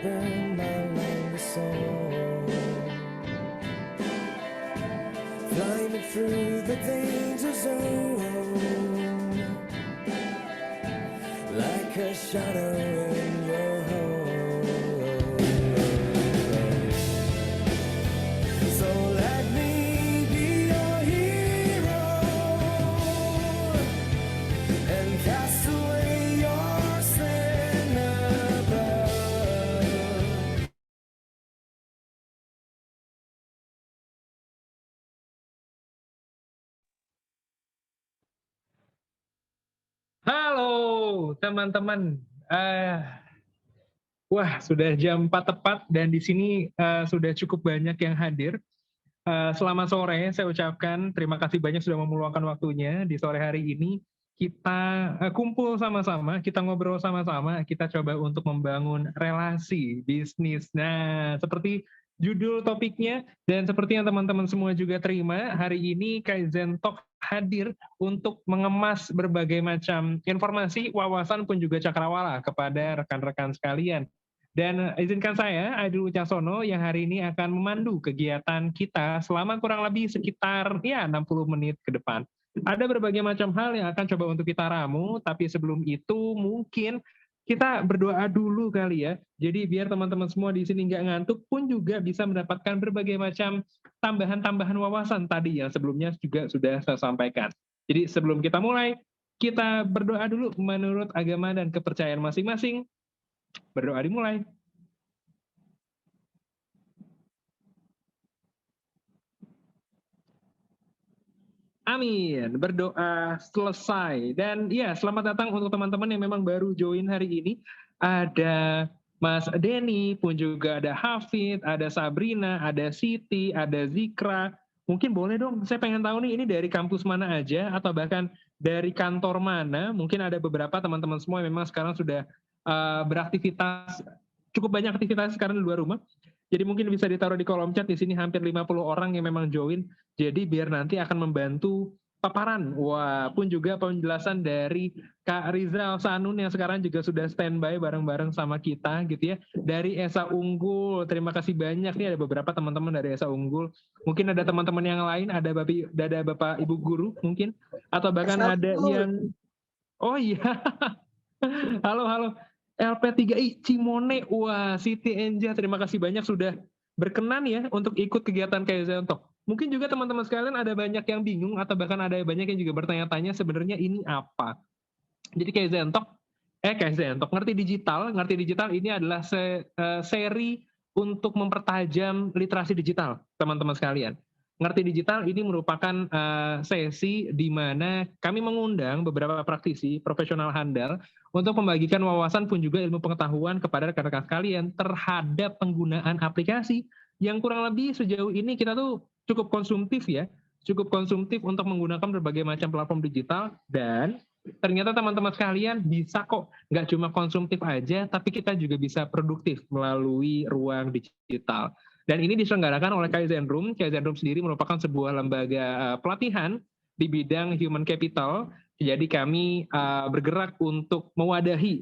burn my longest soul. Fly me through the danger zone, like a shadow in your home. So let me be your hero and cast away your sin above. Halo teman-teman. Eh, Wah, sudah jam 4 tepat dan di sini sudah cukup banyak yang hadir. Selamat sore, saya ucapkan terima kasih banyak sudah meluangkan waktunya di sore hari ini. Kita kumpul sama-sama, kita ngobrol sama-sama, kita coba untuk membangun relasi bisnis. Nah, seperti judul topiknya dan seperti yang teman-teman semua juga terima, hari ini Kaizen Talk hadir untuk mengemas berbagai macam informasi, wawasan pun juga cakrawala kepada rekan-rekan sekalian. Dan izinkan saya, Aidil Wicaksono, yang hari ini akan memandu kegiatan kita selama kurang lebih sekitar 60 menit ke depan. Ada berbagai macam hal yang akan coba untuk kita ramu, tapi sebelum itu mungkin kita berdoa dulu kali ya. Jadi biar teman-teman semua di sini nggak ngantuk pun juga bisa mendapatkan berbagai macam tambahan-tambahan wawasan tadi yang sebelumnya juga sudah saya sampaikan. Jadi sebelum kita mulai, kita berdoa dulu menurut agama dan kepercayaan masing-masing. Berdoa dimulai. Amin, berdoa selesai. Dan ya, selamat datang untuk teman-teman yang memang baru join hari ini. Ada Mas Denny, pun juga ada Hafid, ada Sabrina, ada Siti, ada Zikra. Mungkin boleh dong, saya pengen tahu nih ini dari kampus mana aja, atau bahkan dari kantor mana. Mungkin ada beberapa teman-teman semua yang memang sekarang sudah beraktivitas, cukup banyak aktivitas sekarang di luar rumah. Jadi mungkin bisa ditaruh di kolom chat, di sini hampir 50 orang yang memang join. Jadi biar nanti akan membantu paparan, wah pun juga penjelasan dari Kak Rizal Sanun yang sekarang juga sudah standby bareng-bareng sama kita gitu ya. Dari Esa Unggul, terima kasih banyak nih, ada beberapa teman-teman dari Esa Unggul. Mungkin ada teman-teman yang lain, ada Bapak Ibu Guru mungkin, atau bahkan ada yang, oh iya, halo, LP3I Cimone, wah Siti Enja, terima kasih banyak sudah berkenan ya untuk ikut kegiatan Kaizen Talk. Mungkin juga teman-teman sekalian ada banyak yang bingung atau bahkan ada banyak yang juga bertanya-tanya sebenarnya ini apa. Jadi Kaizen Talk, ngerti digital ini adalah seri untuk mempertajam literasi digital, teman-teman sekalian. Ngerti digital ini merupakan sesi di mana kami mengundang beberapa praktisi profesional handal untuk membagikan wawasan pun juga ilmu pengetahuan kepada rekan-rekan sekalian terhadap penggunaan aplikasi yang kurang lebih sejauh ini kita tuh cukup konsumtif ya, cukup konsumtif untuk menggunakan berbagai macam platform digital, dan ternyata teman-teman sekalian bisa kok nggak cuma konsumtif aja, tapi kita juga bisa produktif melalui ruang digital. Dan ini diselenggarakan oleh Kaizen Room. Kaizen Room sendiri merupakan sebuah lembaga pelatihan di bidang human capital. Jadi kami bergerak untuk mewadahi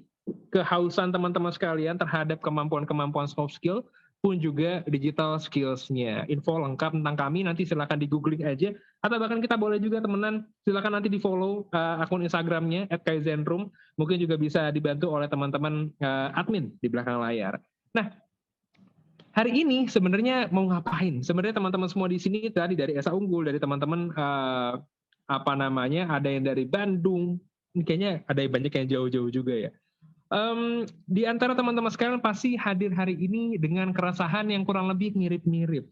kehausan teman-teman sekalian terhadap kemampuan-kemampuan soft skill pun juga digital skills-nya. Info lengkap tentang kami nanti silakan di googling aja, atau bahkan kita boleh juga temenan, silakan nanti di follow akun Instagramnya @kaizenroom. Mungkin juga bisa dibantu oleh teman-teman admin di belakang layar. Nah, hari ini sebenarnya mau ngapain? Sebenarnya teman-teman semua di sini tadi dari Esa Unggul, dari teman-teman ada yang dari Bandung, kayaknya ada yang banyak yang jauh-jauh juga ya. Di antara teman-teman sekalian pasti hadir hari ini dengan keresahan yang kurang lebih mirip-mirip.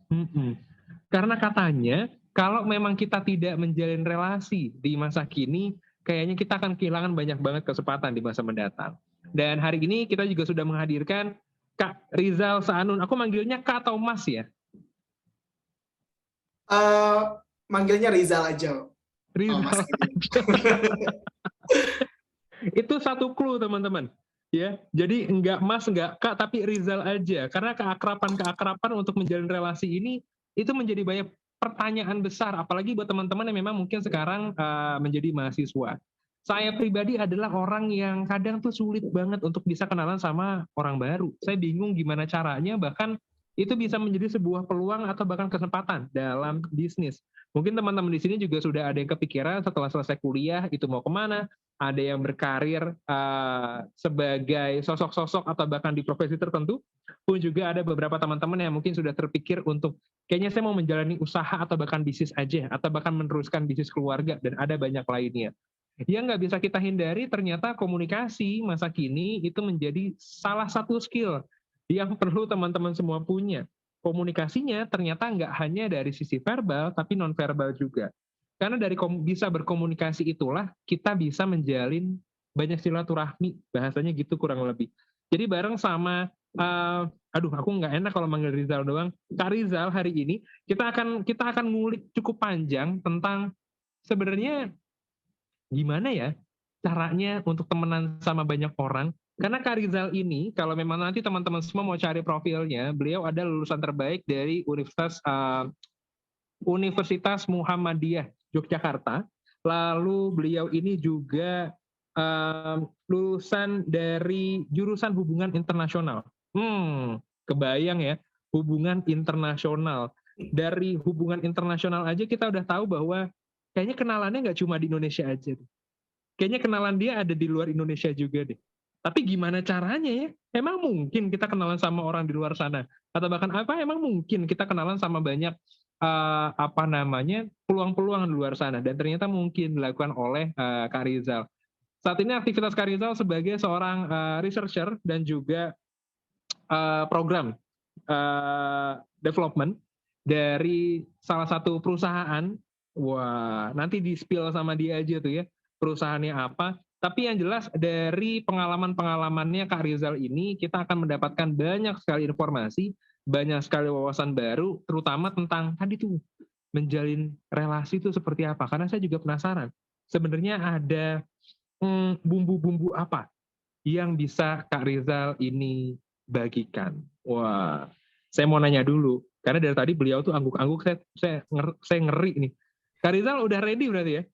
Karena katanya kalau memang kita tidak menjalin relasi di masa kini, kayaknya kita akan kehilangan banyak banget kesempatan di masa mendatang. Dan hari ini kita juga sudah menghadirkan Kak Rizal Sanun. Aku manggilnya Kak atau Mas ya? Manggilnya Rizal aja. Rizal aja. Itu satu clue teman-teman. Ya, jadi enggak Mas, enggak Kak, tapi Rizal aja. Karena keakraban untuk menjalin relasi ini itu menjadi banyak pertanyaan besar, apalagi buat teman-teman yang memang mungkin sekarang menjadi mahasiswa. Saya pribadi adalah orang yang kadang tuh sulit banget untuk bisa kenalan sama orang baru. Saya bingung gimana caranya, bahkan itu bisa menjadi sebuah peluang atau bahkan kesempatan dalam bisnis. Mungkin teman-teman di sini juga sudah ada yang kepikiran setelah selesai kuliah itu mau kemana, ada yang berkarir sebagai sosok-sosok atau bahkan di profesi tertentu, pun juga ada beberapa teman-teman yang mungkin sudah terpikir untuk kayaknya saya mau menjalani usaha atau bahkan bisnis aja, atau bahkan meneruskan bisnis keluarga, dan ada banyak lainnya. Yang nggak bisa kita hindari, ternyata komunikasi masa kini itu menjadi salah satu skill yang perlu teman-teman semua punya. Komunikasinya ternyata nggak hanya dari sisi verbal, tapi non-verbal juga. Karena dari bisa berkomunikasi itulah kita bisa menjalin banyak silaturahmi, bahasanya gitu kurang lebih. Jadi bareng sama, aku nggak enak kalau manggil Rizal doang. Kak Rizal hari ini kita akan ngulik cukup panjang tentang sebenarnya gimana ya caranya untuk temenan sama banyak orang. Karena Kak Rizal ini, kalau memang nanti teman-teman semua mau cari profilnya, beliau ada lulusan terbaik dari Universitas Muhammadiyah Yogyakarta. Lalu beliau ini juga lulusan dari jurusan hubungan internasional. Kebayang ya, hubungan internasional. Dari hubungan internasional aja kita udah tahu bahwa kayaknya kenalannya nggak cuma di Indonesia aja. Kayaknya kenalan dia ada di luar Indonesia juga deh. Tapi gimana caranya ya? Emang mungkin kita kenalan sama orang di luar sana? Atau bahkan emang mungkin kita kenalan sama banyak peluang-peluang di luar sana? Dan ternyata mungkin dilakukan oleh Kak Rizal. Saat ini aktivitas Kak Rizal sebagai seorang researcher dan juga program development dari salah satu perusahaan. Wah, nanti di-spill sama dia aja tuh ya, perusahaannya apa. Tapi yang jelas dari pengalaman-pengalamannya Kak Rizal ini, kita akan mendapatkan banyak sekali informasi, banyak sekali wawasan baru, terutama tentang tadi tuh, menjalin relasi itu seperti apa. Karena saya juga penasaran, sebenarnya ada bumbu-bumbu apa yang bisa Kak Rizal ini bagikan. Wah, saya mau nanya dulu, karena dari tadi beliau tuh angguk-angguk, saya ngeri nih. Kak Rizal udah ready berarti ya?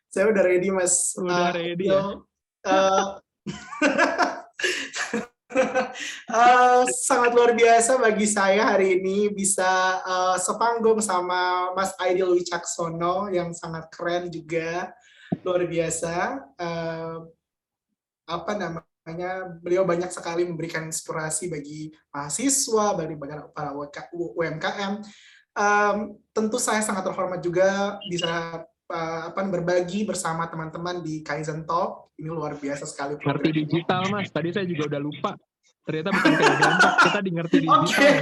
Saya udah ready, Mas. Udah ready ya? Sangat luar biasa bagi saya hari ini bisa sepanggung sama Mas Aidil Wicaksono yang sangat keren juga, luar biasa. Beliau banyak sekali memberikan inspirasi bagi mahasiswa, bagi para UMKM. Tentu saya sangat terhormat juga bisa berbagi bersama teman-teman di Kaizen Talk. Ini luar biasa sekali. Ngerti digital, Mas. Tadi saya juga udah lupa. Ternyata bukan Kaizen Talk, kita di ngerti digital.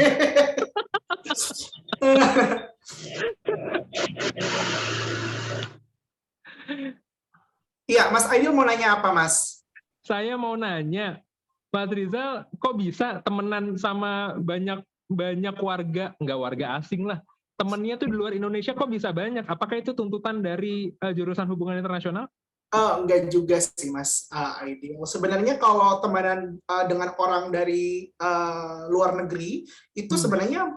Iya, Mas Aidil mau nanya apa, Mas? Saya mau nanya, Mas Rizal kok bisa temenan sama banyak warga, nggak warga asing lah, temennya tuh di luar Indonesia kok bisa banyak? Apakah itu tuntutan dari jurusan hubungan internasional? Enggak juga sih, Mas Aidil. Sebenarnya kalau temenan dengan orang dari luar negeri, itu sebenarnya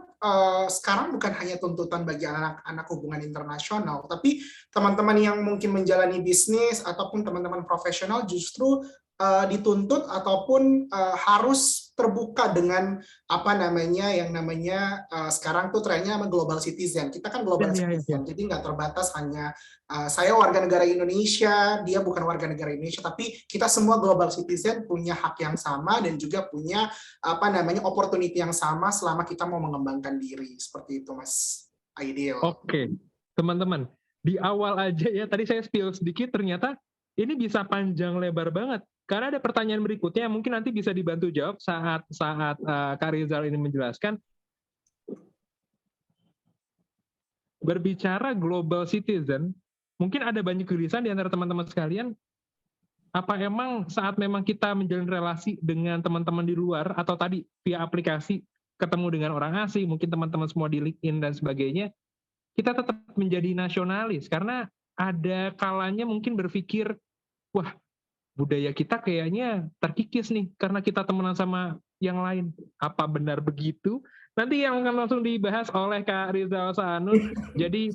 sekarang bukan hanya tuntutan bagi anak-anak hubungan internasional, tapi teman-teman yang mungkin menjalani bisnis ataupun teman-teman profesional justru dituntut ataupun harus terbuka dengan yang namanya sekarang tuh trennya global citizen. Kita kan global citizen, jadi nggak terbatas hanya saya warga negara Indonesia, dia bukan warga negara Indonesia, tapi kita semua global citizen punya hak yang sama dan juga punya opportunity yang sama selama kita mau mengembangkan diri. Seperti itu, Mas Aidil. Oke, teman-teman, di awal aja ya, tadi saya spill sedikit, ternyata ini bisa panjang lebar banget. Karena ada pertanyaan berikutnya yang mungkin nanti bisa dibantu jawab saat Kak Rizal ini menjelaskan. Berbicara global citizen, mungkin ada banyak kegelisahan di antara teman-teman sekalian. Apa emang saat memang kita menjalin relasi dengan teman-teman di luar, atau tadi via aplikasi ketemu dengan orang asing, mungkin teman-teman semua di LinkedIn dan sebagainya, kita tetap menjadi nasionalis? Karena ada kalanya mungkin berpikir, wah, budaya kita kayaknya terkikis nih karena kita temenan sama yang lain. Apa benar begitu? Nanti yang akan langsung dibahas oleh Kak Rizal Saanun. Jadi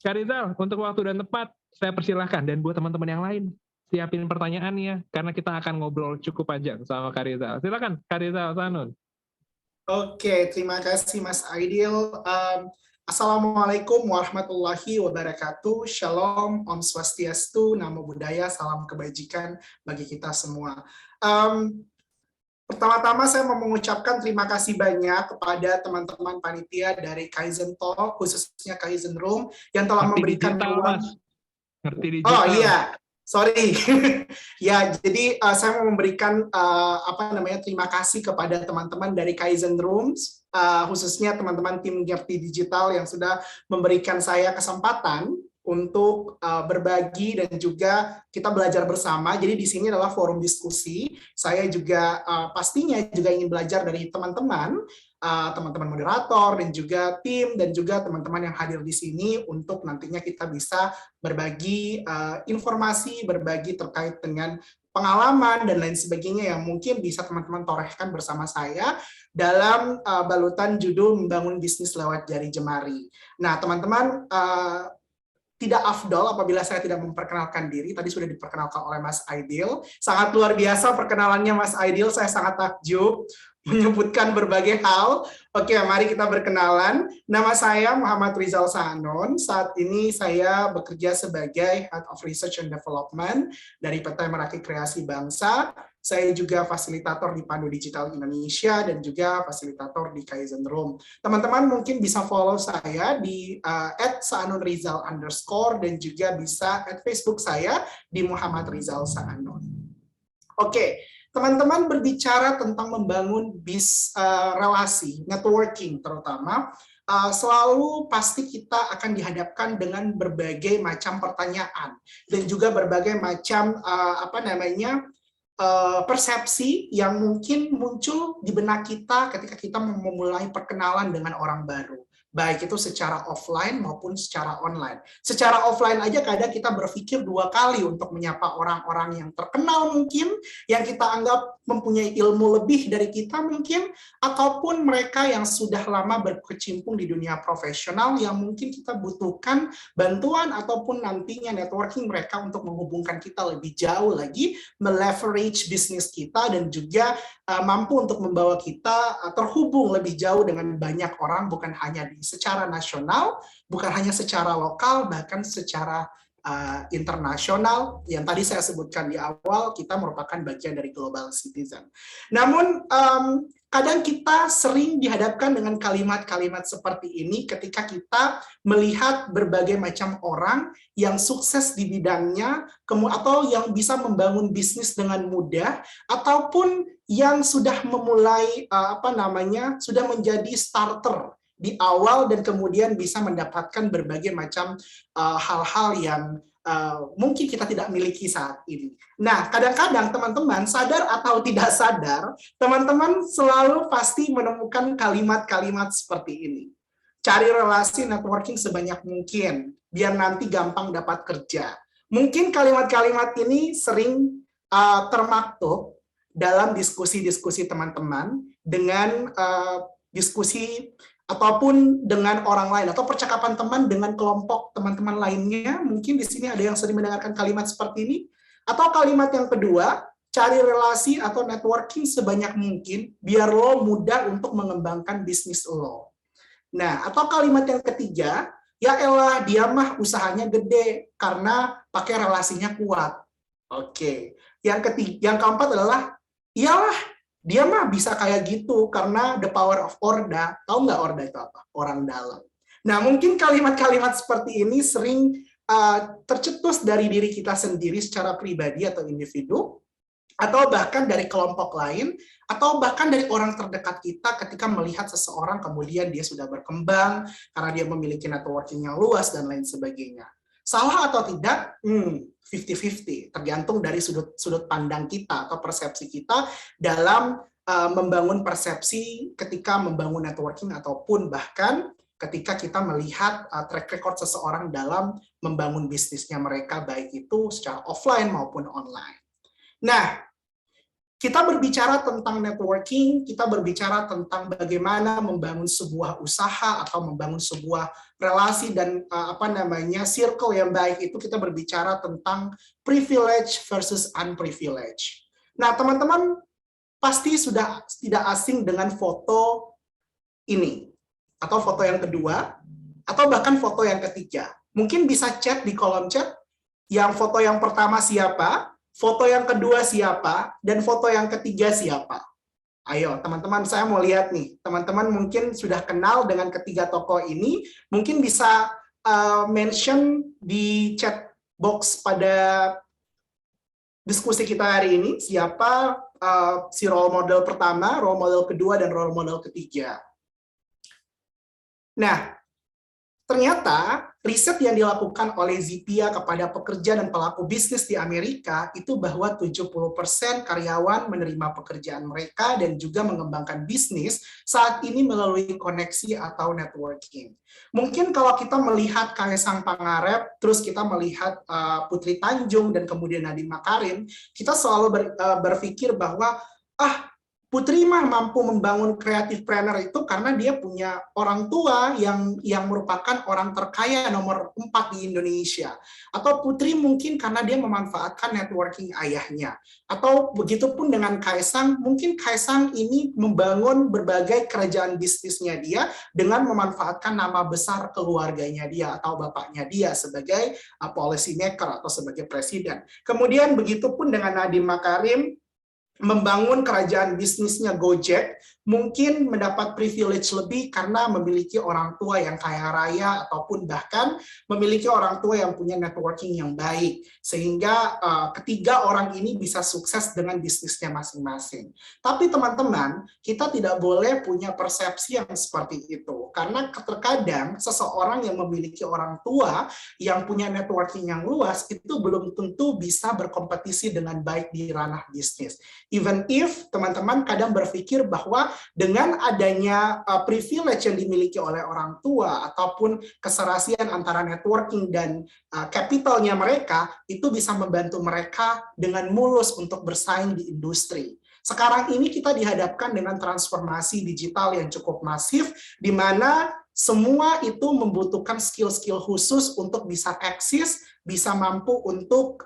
Kak Rizal, untuk waktu dan tempat saya persilahkan, dan buat teman-teman yang lain siapin pertanyaannya karena kita akan ngobrol cukup panjang sama Kak Rizal. Silakan Kak Rizal Sanun. Oke, terima kasih Mas Aidil. Assalamualaikum warahmatullahi wabarakatuh. Shalom, Om Swastiastu, Namo Buddhaya, salam kebajikan bagi kita semua. Pertama-tama saya mau mengucapkan terima kasih banyak kepada teman-teman panitia dari Kaizen Talk, khususnya Kaizen Room, yang telah memberikan digital, ruang. Mas. Ngerti digital. Oh iya, sorry. Ya, jadi saya mau memberikan terima kasih kepada teman-teman dari Kaizen Rooms, khususnya teman-teman tim Ngerti Digital yang sudah memberikan saya kesempatan untuk berbagi dan juga kita belajar bersama. Jadi di sini adalah forum diskusi. Saya juga pastinya juga ingin belajar dari teman-teman, teman-teman moderator dan juga tim dan juga teman-teman yang hadir di sini untuk nantinya kita bisa berbagi informasi, berbagi terkait dengan pengalaman dan lain sebagainya yang mungkin bisa teman-teman torehkan bersama saya dalam balutan judul Membangun Bisnis Lewat Jari Jemari. Nah, teman-teman, tidak afdol apabila saya tidak memperkenalkan diri. Tadi sudah diperkenalkan oleh Mas Aidil. Sangat luar biasa perkenalannya Mas Aidil, saya sangat takjub menyebutkan berbagai hal. Oke, mari kita berkenalan. Nama saya Muhammad Rizal Sanon. Saat ini saya bekerja sebagai Head of Research and Development dari PT Meraki Kreasi Bangsa. Saya juga fasilitator di Pandu Digital Indonesia dan juga fasilitator di Kaizen Room. Teman-teman mungkin bisa follow saya di @saanunrizal_ dan juga bisa @Facebook saya di Muhammad Rizal Sanon. Oke. Teman-teman berbicara tentang membangun relasi, networking terutama, selalu pasti kita akan dihadapkan dengan berbagai macam pertanyaan dan juga berbagai macam persepsi yang mungkin muncul di benak kita ketika kita memulai perkenalan dengan orang baru. Baik itu secara offline maupun secara online. Secara offline aja kadang kita berpikir 2 kali untuk menyapa orang-orang yang terkenal mungkin, yang kita anggap mempunyai ilmu lebih dari kita mungkin, ataupun mereka yang sudah lama berkecimpung di dunia profesional yang mungkin kita butuhkan bantuan ataupun nantinya networking mereka untuk menghubungkan kita lebih jauh lagi, meleverage bisnis kita dan juga mampu untuk membawa kita terhubung lebih jauh dengan banyak orang, bukan hanya secara nasional, bukan hanya secara lokal, bahkan secara internasional. Yang tadi saya sebutkan di awal, kita merupakan bagian dari global citizen. Namun, kadang kita sering dihadapkan dengan kalimat-kalimat seperti ini ketika kita melihat berbagai macam orang yang sukses di bidangnya, atau yang bisa membangun bisnis dengan mudah, ataupun yang sudah memulai sudah menjadi starter di awal dan kemudian bisa mendapatkan berbagai macam hal-hal yang mungkin kita tidak miliki saat ini. Nah, kadang-kadang teman-teman sadar atau tidak sadar, teman-teman selalu pasti menemukan kalimat-kalimat seperti ini. Cari relasi networking sebanyak mungkin, biar nanti gampang dapat kerja. Mungkin kalimat-kalimat ini sering termaktub dalam diskusi-diskusi teman-teman dengan diskusi ataupun dengan orang lain atau percakapan teman dengan kelompok teman-teman lainnya. Mungkin di sini ada yang sering mendengarkan kalimat seperti ini. Atau kalimat yang kedua, cari relasi atau networking sebanyak mungkin biar lo mudah untuk mengembangkan bisnis lo. Nah, atau kalimat yang ketiga, ya elah dia mah usahanya gede karena pakai relasinya kuat. Oke. Yang keempat adalah iyalah dia mah bisa kayak gitu karena the power of Orda. Tahu nggak Orda itu apa? Orang dalam. Nah, mungkin kalimat-kalimat seperti ini sering tercetus dari diri kita sendiri secara pribadi atau individu, atau bahkan dari kelompok lain, atau bahkan dari orang terdekat kita ketika melihat seseorang kemudian dia sudah berkembang karena dia memiliki networking yang luas dan lain sebagainya. Salah atau tidak? 50-50, tergantung dari sudut pandang kita atau persepsi kita dalam membangun persepsi ketika membangun networking ataupun bahkan ketika kita melihat track record seseorang dalam membangun bisnisnya mereka, baik itu secara offline maupun online. Nah, kita berbicara tentang networking, kita berbicara tentang bagaimana membangun sebuah usaha atau membangun sebuah relasi dan circle yang baik, itu kita berbicara tentang privilege versus unprivilege. Nah, teman-teman pasti sudah tidak asing dengan foto ini, atau foto yang kedua, atau bahkan foto yang ketiga. Mungkin bisa chat di kolom chat, yang foto yang pertama siapa, foto yang kedua siapa, dan foto yang ketiga siapa. Ayo, teman-teman, saya mau lihat nih. Teman-teman mungkin sudah kenal dengan ketiga tokoh ini, mungkin bisa mention di chat box pada diskusi kita hari ini, siapa si role model pertama, role model kedua, dan role model ketiga. Nah, ternyata riset yang dilakukan oleh Zipia kepada pekerja dan pelaku bisnis di Amerika itu bahwa 70% karyawan menerima pekerjaan mereka dan juga mengembangkan bisnis saat ini melalui koneksi atau networking. Mungkin kalau kita melihat Kaesang Pangarep, terus kita melihat Putri Tanjung dan kemudian Nadiem Makarim, kita selalu berpikir bahwa Putri mah mampu membangun creative planner itu karena dia punya orang tua yang merupakan orang terkaya nomor 4 di Indonesia. Atau Putri mungkin karena dia memanfaatkan networking ayahnya. Atau begitupun dengan Kaesang, mungkin Kaesang ini membangun berbagai kerajaan bisnisnya dia dengan memanfaatkan nama besar keluarganya dia atau bapaknya dia sebagai policy maker atau sebagai presiden. Kemudian begitupun dengan Nadiem Makarim, membangun kerajaan bisnisnya Gojek, mungkin mendapat privilege lebih karena memiliki orang tua yang kaya raya ataupun bahkan memiliki orang tua yang punya networking yang baik, sehingga ketiga orang ini bisa sukses dengan bisnisnya masing-masing. Tapi teman-teman, kita tidak boleh punya persepsi yang seperti itu, karena terkadang seseorang yang memiliki orang tua yang punya networking yang luas itu belum tentu bisa berkompetisi dengan baik di ranah bisnis. Even if teman-teman kadang berpikir bahwa dengan adanya privilege yang dimiliki oleh orang tua ataupun keserasian antara networking dan capitalnya mereka, itu bisa membantu mereka dengan mulus untuk bersaing di industri. Sekarang ini kita dihadapkan dengan transformasi digital yang cukup masif, di mana semua itu membutuhkan skill-skill khusus untuk bisa eksis, bisa mampu untuk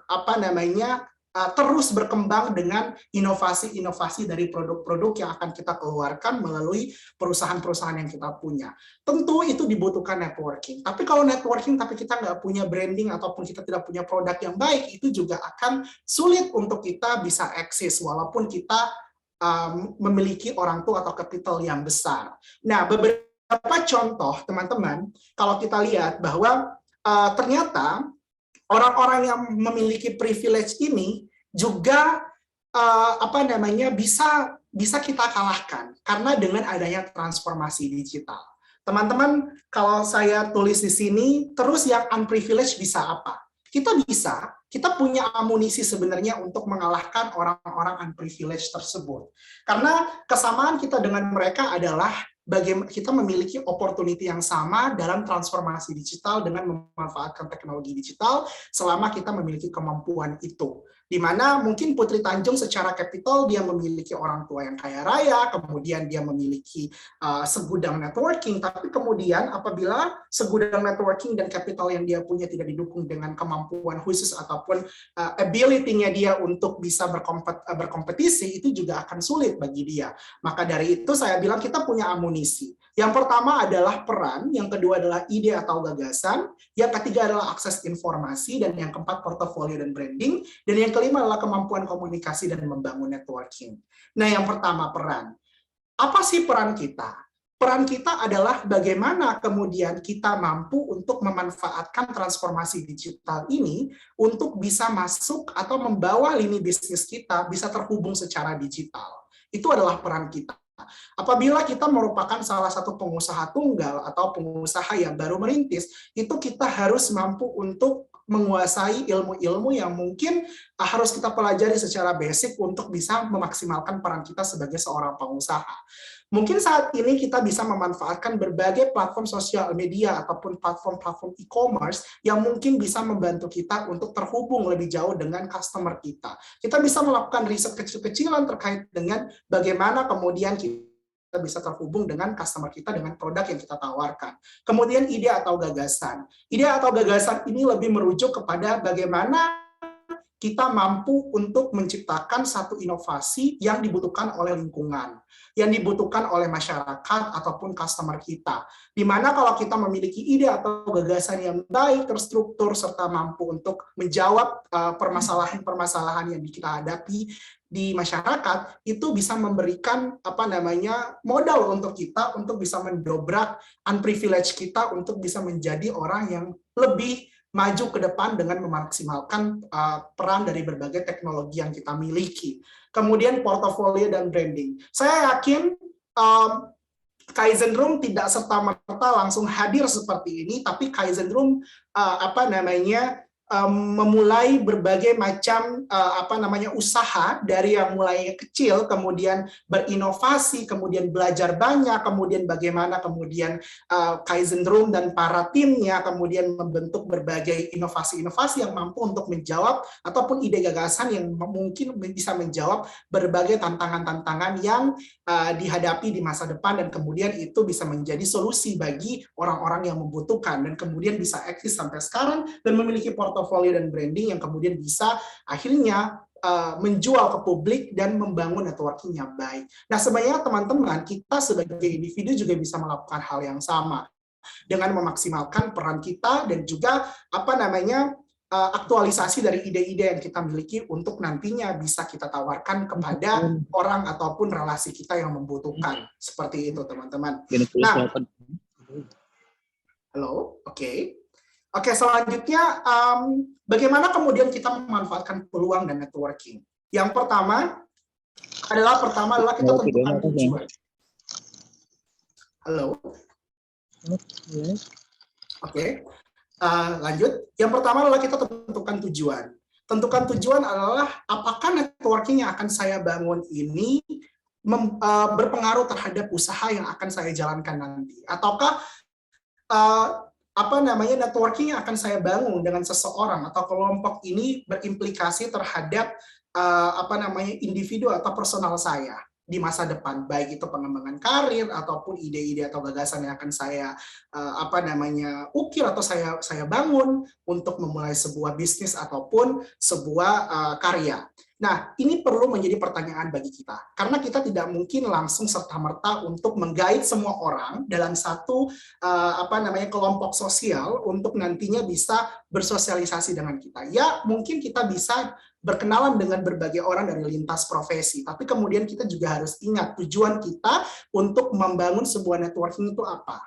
terus berkembang dengan inovasi-inovasi dari produk-produk yang akan kita keluarkan melalui perusahaan-perusahaan yang kita punya. Tentu itu dibutuhkan networking. Tapi kalau networking tapi kita nggak punya branding ataupun kita tidak punya produk yang baik, itu juga akan sulit untuk kita bisa eksis walaupun kita memiliki orang tua atau capital yang besar. Nah, beberapa contoh teman-teman, kalau kita lihat bahwa ternyata orang-orang yang memiliki privilege ini juga bisa kita kalahkan karena dengan adanya transformasi digital. Teman-teman, kalau saya tulis di sini, terus yang unprivileged bisa apa? Kita punya amunisi sebenarnya untuk mengalahkan orang-orang unprivileged tersebut. Karena kesamaan kita dengan mereka adalah bagaimana kita memiliki opportunity yang sama dalam transformasi digital dengan memanfaatkan teknologi digital selama kita memiliki kemampuan itu. Di mana mungkin Putri Tanjung secara capital dia memiliki orang tua yang kaya raya, kemudian dia memiliki segudang networking, tapi kemudian apabila segudang networking dan capital yang dia punya tidak didukung dengan kemampuan khusus ataupun ability-nya dia untuk bisa berkompetisi, itu juga akan sulit bagi dia. Maka dari itu saya bilang kita punya amunisi. Yang pertama adalah peran, yang kedua adalah ide atau gagasan, yang ketiga adalah akses informasi, dan yang keempat portofolio dan branding, dan yang kelima adalah kemampuan komunikasi dan membangun networking. Nah, yang pertama peran. Apa sih peran kita? Peran kita adalah bagaimana kemudian kita mampu untuk memanfaatkan transformasi digital ini untuk bisa masuk atau membawa lini bisnis kita bisa terhubung secara digital. Itu adalah peran kita. Apabila kita merupakan salah satu pengusaha tunggal atau pengusaha yang baru merintis, itu kita harus mampu untuk menguasai ilmu-ilmu yang mungkin harus kita pelajari secara basic untuk bisa memaksimalkan peran kita sebagai seorang pengusaha. Mungkin saat ini kita bisa memanfaatkan berbagai platform sosial media ataupun platform-platform e-commerce yang mungkin bisa membantu kita untuk terhubung lebih jauh dengan customer kita. Kita bisa melakukan riset kecil-kecilan terkait dengan bagaimana kemudian kita bisa terhubung dengan customer kita dengan produk yang kita tawarkan. Kemudian ide atau gagasan. Ide atau gagasan ini lebih merujuk kepada bagaimana kita mampu untuk menciptakan satu inovasi yang dibutuhkan oleh lingkungan, yang dibutuhkan oleh masyarakat ataupun customer kita. Di mana kalau kita memiliki ide atau gagasan yang baik, terstruktur, serta mampu untuk menjawab permasalahan-permasalahan yang kita hadapi di masyarakat, itu bisa memberikan modal untuk kita untuk bisa mendobrak unprivileged kita untuk bisa menjadi orang yang lebih maju ke depan dengan memaksimalkan peran dari berbagai teknologi yang kita miliki. Kemudian portofolio dan branding. Saya yakin Kaizen Room tidak serta-merta langsung hadir seperti ini, tapi Kaizen Room memulai berbagai macam usaha dari yang mulai kecil, kemudian berinovasi, kemudian belajar banyak, kemudian bagaimana kemudian Kaizen Room dan para timnya kemudian membentuk berbagai inovasi-inovasi yang mampu untuk menjawab ataupun ide gagasan yang mungkin bisa menjawab berbagai tantangan-tantangan yang dihadapi di masa depan, dan kemudian itu bisa menjadi solusi bagi orang-orang yang membutuhkan, dan kemudian bisa eksis sampai sekarang dan memiliki portofolio dan branding yang kemudian bisa akhirnya menjual ke publik dan membangun networking yang baik. Nah, sebenarnya teman-teman, kita sebagai individu juga bisa melakukan hal yang sama dengan memaksimalkan peran kita dan juga aktualisasi dari ide-ide yang kita miliki untuk nantinya bisa kita tawarkan kepada orang ataupun relasi kita yang membutuhkan. Seperti itu, teman-teman. Nah, halo, oke. Oke, selanjutnya, bagaimana kemudian kita memanfaatkan peluang dan networking? Yang pertama adalah kita tentukan tujuan. Halo? Oke. Lanjut. Yang pertama adalah kita tentukan tujuan. Tentukan tujuan adalah apakah networking yang akan saya bangun ini berpengaruh terhadap usaha yang akan saya jalankan nanti, ataukah networking yang akan saya bangun dengan seseorang atau kelompok ini berimplikasi terhadap individu atau personal saya di masa depan, baik itu pengembangan karir ataupun ide-ide atau gagasan yang akan saya ukir atau saya bangun untuk memulai sebuah bisnis ataupun sebuah karya. Nah, ini perlu menjadi pertanyaan bagi kita, karena kita tidak mungkin langsung serta-merta untuk menggait semua orang dalam satu kelompok sosial untuk nantinya bisa bersosialisasi dengan kita. Ya, mungkin kita bisa berkenalan dengan berbagai orang dari lintas profesi, tapi kemudian kita juga harus ingat tujuan kita untuk membangun sebuah networking itu apa?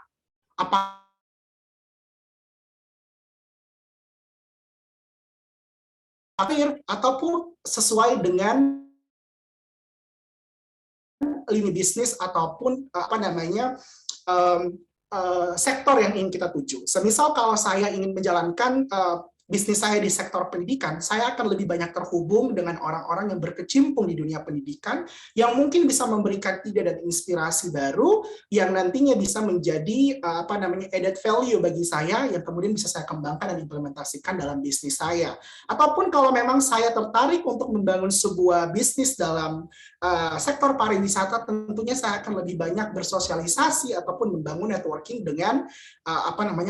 Ataupun sesuai dengan lini bisnis ataupun sektor yang ingin kita tuju. Semisal kalau saya ingin menjalankan bisnis saya di sektor pendidikan, saya akan lebih banyak terhubung dengan orang-orang yang berkecimpung di dunia pendidikan, yang mungkin bisa memberikan ide dan inspirasi baru, yang nantinya bisa menjadi added value bagi saya, yang kemudian bisa saya kembangkan dan implementasikan dalam bisnis saya. Ataupun kalau memang saya tertarik untuk membangun sebuah bisnis dalam sektor pariwisata, tentunya saya akan lebih banyak bersosialisasi ataupun membangun networking dengan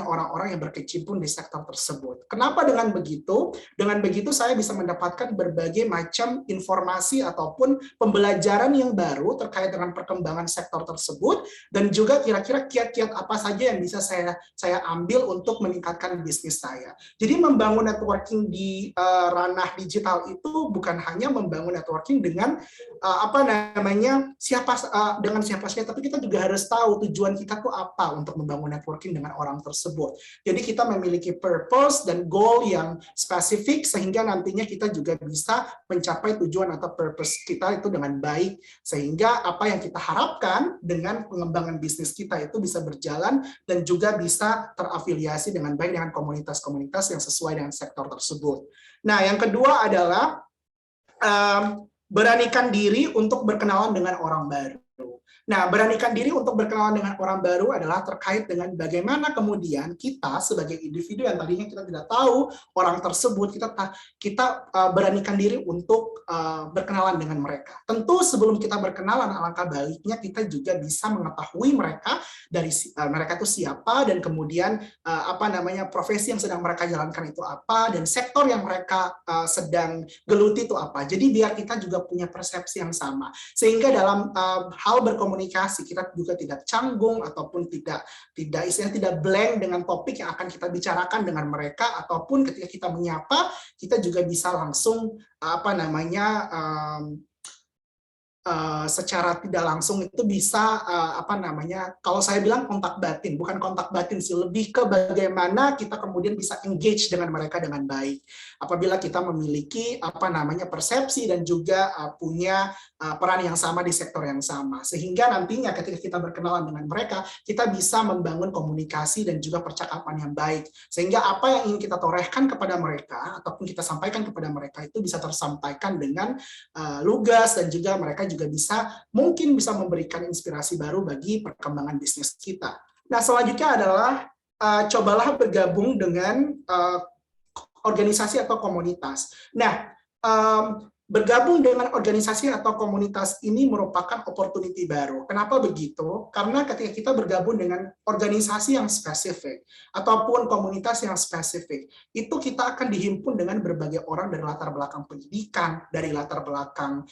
orang-orang yang berkecimpung di sektor tersebut. Kenapa dengan begitu? Dengan begitu saya bisa mendapatkan berbagai macam informasi ataupun pembelajaran yang baru terkait dengan perkembangan sektor tersebut, dan juga kira-kira kiat-kiat apa saja yang bisa saya ambil untuk meningkatkan bisnis saya. Jadi membangun networking di ranah digital itu bukan hanya membangun networking dengan siapa saja, tapi kita juga harus tahu tujuan kita tuh apa untuk membangun networking dengan orang tersebut. Jadi kita memiliki purpose dan goal goal yang spesifik sehingga nantinya kita juga bisa mencapai tujuan atau purpose kita itu dengan baik, sehingga apa yang kita harapkan dengan pengembangan bisnis kita itu bisa berjalan dan juga bisa terafiliasi dengan baik dengan komunitas-komunitas yang sesuai dengan sektor tersebut. Nah, yang kedua adalah beranikan diri untuk berkenalan dengan orang baru. Nah, beranikan diri untuk berkenalan dengan orang baru adalah terkait dengan bagaimana kemudian kita sebagai individu yang tadinya kita tidak tahu orang tersebut, kita beranikan diri untuk berkenalan dengan mereka. Tentu sebelum kita berkenalan, alangkah baiknya kita juga bisa mengetahui mereka dari mereka itu siapa, dan kemudian profesi yang sedang mereka jalankan itu apa, dan sektor yang mereka sedang geluti itu apa. Jadi biar kita juga punya persepsi yang sama, sehingga dalam hal berkomunikasi kita juga tidak canggung ataupun tidak blank dengan topik yang akan kita bicarakan dengan mereka, ataupun ketika kita menyapa kita juga bisa langsung secara tidak langsung itu bisa kalau saya bilang kontak batin, bukan kontak batin sih, lebih ke bagaimana kita kemudian bisa engage dengan mereka dengan baik apabila kita memiliki persepsi dan juga punya peran yang sama di sektor yang sama, sehingga nantinya ketika kita berkenalan dengan mereka kita bisa membangun komunikasi dan juga percakapan yang baik, sehingga apa yang ingin kita torehkan kepada mereka ataupun kita sampaikan kepada mereka itu bisa tersampaikan dengan lugas, dan juga mereka juga mungkin bisa memberikan inspirasi baru bagi perkembangan bisnis kita. Nah, selanjutnya adalah cobalah bergabung dengan organisasi atau komunitas. Nah, bergabung dengan organisasi atau komunitas ini merupakan opportunity baru. Kenapa begitu? Karena ketika kita bergabung dengan organisasi yang spesifik ataupun komunitas yang spesifik, itu kita akan dihimpun dengan berbagai orang dari latar belakang pendidikan, dari latar belakang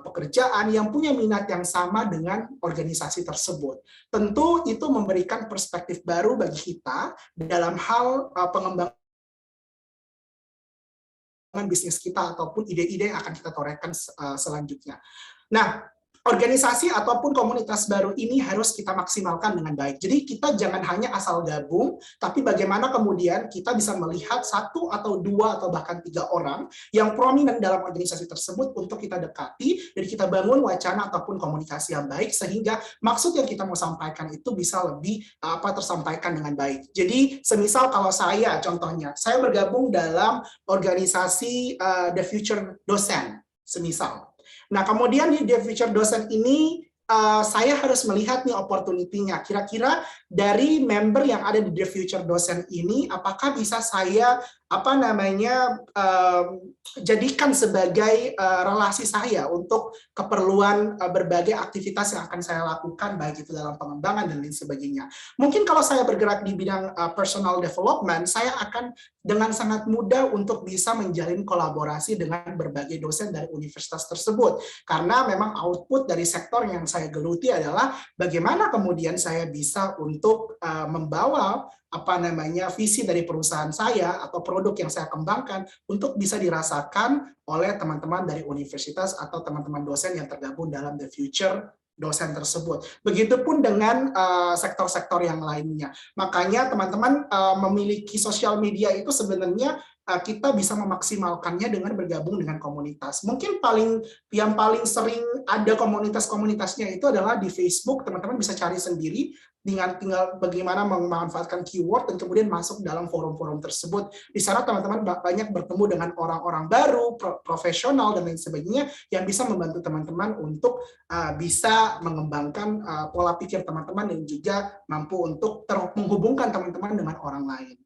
pekerjaan yang punya minat yang sama dengan organisasi tersebut. Tentu itu memberikan perspektif baru bagi kita dalam hal pengembangan bisnis kita ataupun ide-ide yang akan kita torehkan selanjutnya. Nah, organisasi ataupun komunitas baru ini harus kita maksimalkan dengan baik. Jadi kita jangan hanya asal gabung, tapi bagaimana kemudian kita bisa melihat 1 atau 2 atau bahkan 3 orang yang prominent dalam organisasi tersebut untuk kita dekati, dan kita bangun wacana ataupun komunikasi yang baik, sehingga maksud yang kita mau sampaikan itu bisa lebih tersampaikan dengan baik. Jadi semisal kalau saya, contohnya, saya bergabung dalam organisasi The Future Dosen, semisal. Nah, kemudian di The Future Dosen ini saya harus melihat nih opportunity-nya. Kira-kira dari member yang ada di The Future Dosen ini, apakah bisa saya jadikan sebagai relasi saya untuk keperluan berbagai aktivitas yang akan saya lakukan, baik itu dalam pengembangan dan lain sebagainya. Mungkin kalau saya bergerak di bidang personal development, saya akan dengan sangat mudah untuk bisa menjalin kolaborasi dengan berbagai dosen dari universitas tersebut, karena memang output dari sektor yang saya geluti adalah bagaimana kemudian saya bisa untuk membawa visi dari perusahaan saya atau produk yang saya kembangkan untuk bisa dirasakan oleh teman-teman dari universitas atau teman-teman dosen yang tergabung dalam The Future Dosen tersebut. Begitupun dengan sektor-sektor yang lainnya. Makanya teman-teman memiliki sosial media itu sebenarnya kita bisa memaksimalkannya dengan bergabung dengan komunitas. Mungkin yang paling sering ada komunitas-komunitasnya itu adalah di Facebook. Teman-teman bisa cari sendiri dengan tinggal bagaimana memanfaatkan keyword dan kemudian masuk dalam forum-forum tersebut. Di sana teman-teman banyak bertemu dengan orang-orang baru, profesional dan lain sebagainya yang bisa membantu teman-teman untuk bisa mengembangkan pola pikir teman-teman dan juga mampu untuk menghubungkan teman-teman dengan orang lain.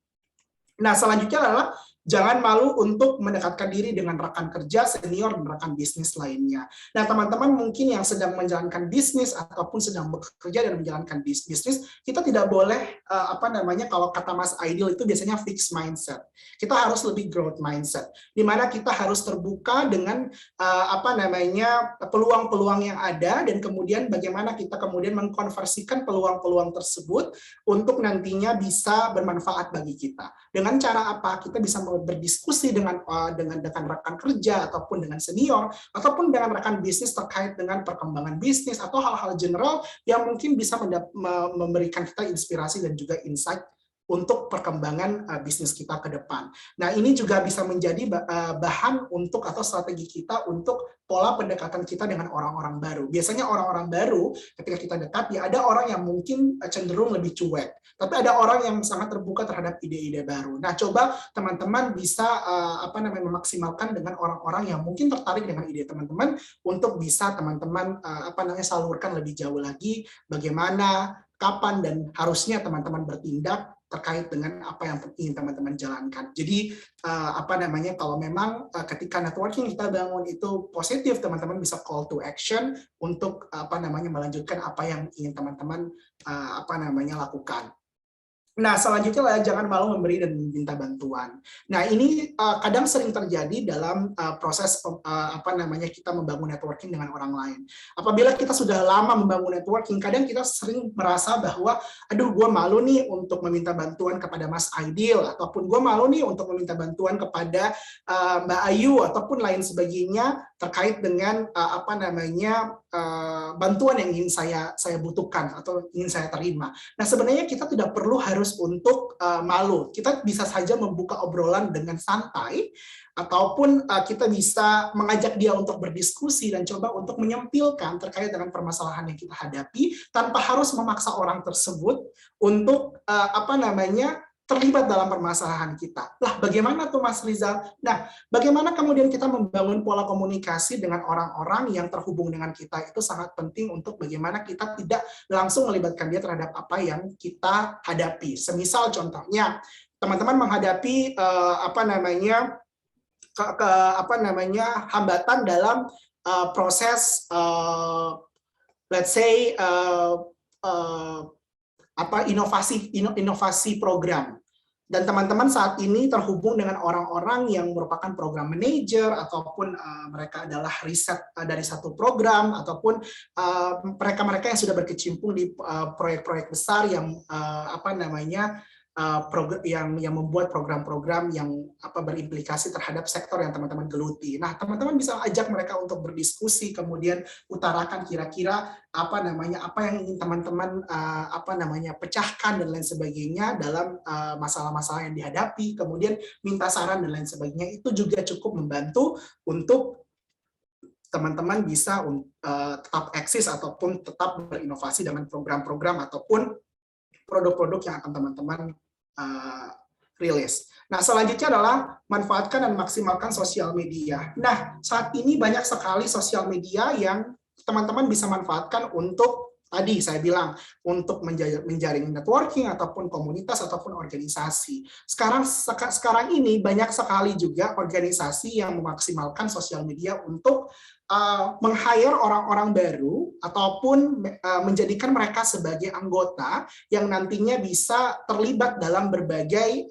Nah, selanjutnya adalah jangan malu untuk mendekatkan diri dengan rekan kerja, senior, dan rekan bisnis lainnya. Nah, teman-teman mungkin yang sedang menjalankan bisnis ataupun sedang bekerja dan menjalankan bisnis, kita tidak boleh, kalau kata Mas Aidil itu biasanya fixed mindset. Kita harus lebih growth mindset, di mana kita harus terbuka dengan peluang-peluang yang ada, dan kemudian bagaimana kita kemudian mengkonversikan peluang-peluang tersebut untuk nantinya bisa bermanfaat bagi kita. Dengan cara apa? Kita bisa berdiskusi dengan rekan kerja ataupun dengan senior ataupun dengan rekan bisnis terkait dengan perkembangan bisnis atau hal-hal general yang mungkin bisa memberikan kita inspirasi dan juga insight untuk perkembangan bisnis kita ke depan. Nah, ini juga bisa menjadi bahan untuk atau strategi kita untuk pola pendekatan kita dengan orang-orang baru. Biasanya orang-orang baru ketika kita dekat, ya ada orang yang mungkin cenderung lebih cuek, tapi ada orang yang sangat terbuka terhadap ide-ide baru. Nah, coba teman-teman bisa memaksimalkan dengan orang-orang yang mungkin tertarik dengan ide teman-teman untuk bisa teman-teman salurkan lebih jauh lagi bagaimana, kapan, dan harusnya teman-teman bertindak terkait dengan apa yang ingin teman-teman jalankan. Jadi kalau memang ketika networking kita bangun itu positif, teman-teman bisa call to action untuk melanjutkan apa yang ingin teman-teman lakukan. Nah, selanjutnya adalah jangan malu memberi dan meminta bantuan. Nah, ini kadang sering terjadi dalam proses kita membangun networking dengan orang lain. Apabila kita sudah lama membangun networking, kadang kita sering merasa bahwa, aduh, gue malu nih untuk meminta bantuan kepada Mas Aidil, ataupun gue malu nih untuk meminta bantuan kepada Mbak Ayu, ataupun lain sebagainya terkait dengan bantuan yang ingin saya butuhkan atau ingin saya terima. Nah, sebenarnya kita tidak perlu harus untuk malu. Kita bisa saja membuka obrolan dengan santai, ataupun kita bisa mengajak dia untuk berdiskusi dan coba untuk menyempilkan terkait dengan permasalahan yang kita hadapi tanpa harus memaksa orang tersebut untuk terlibat dalam permasalahan kita. Lah, bagaimana tuh Mas Rizal? Nah, bagaimana kemudian kita membangun pola komunikasi dengan orang-orang yang terhubung dengan kita itu sangat penting untuk bagaimana kita tidak langsung melibatkan dia terhadap apa yang kita hadapi. Semisal contohnya, teman-teman menghadapi hambatan dalam proses let's say inovasi program. Dan teman-teman saat ini terhubung dengan orang-orang yang merupakan program manager, ataupun mereka adalah riset dari satu program, ataupun mereka-mereka yang sudah berkecimpung di proyek-proyek besar yang yang membuat program-program yang berimplikasi terhadap sektor yang teman-teman geluti. Nah, teman-teman bisa ajak mereka untuk berdiskusi, kemudian utarakan kira-kira apa yang ingin teman-teman pecahkan dan lain sebagainya dalam masalah-masalah yang dihadapi, kemudian minta saran dan lain sebagainya. Itu juga cukup membantu untuk teman-teman bisa tetap eksis ataupun tetap berinovasi dengan program-program ataupun produk-produk yang akan teman-teman rilis. Nah, selanjutnya adalah manfaatkan dan maksimalkan sosial media. Nah, saat ini banyak sekali sosial media yang teman-teman bisa manfaatkan untuk tadi saya bilang untuk menjaring networking ataupun komunitas ataupun organisasi. Sekarang ini banyak sekali juga organisasi yang memaksimalkan sosial media untuk meng-hire orang-orang baru ataupun menjadikan mereka sebagai anggota yang nantinya bisa terlibat dalam berbagai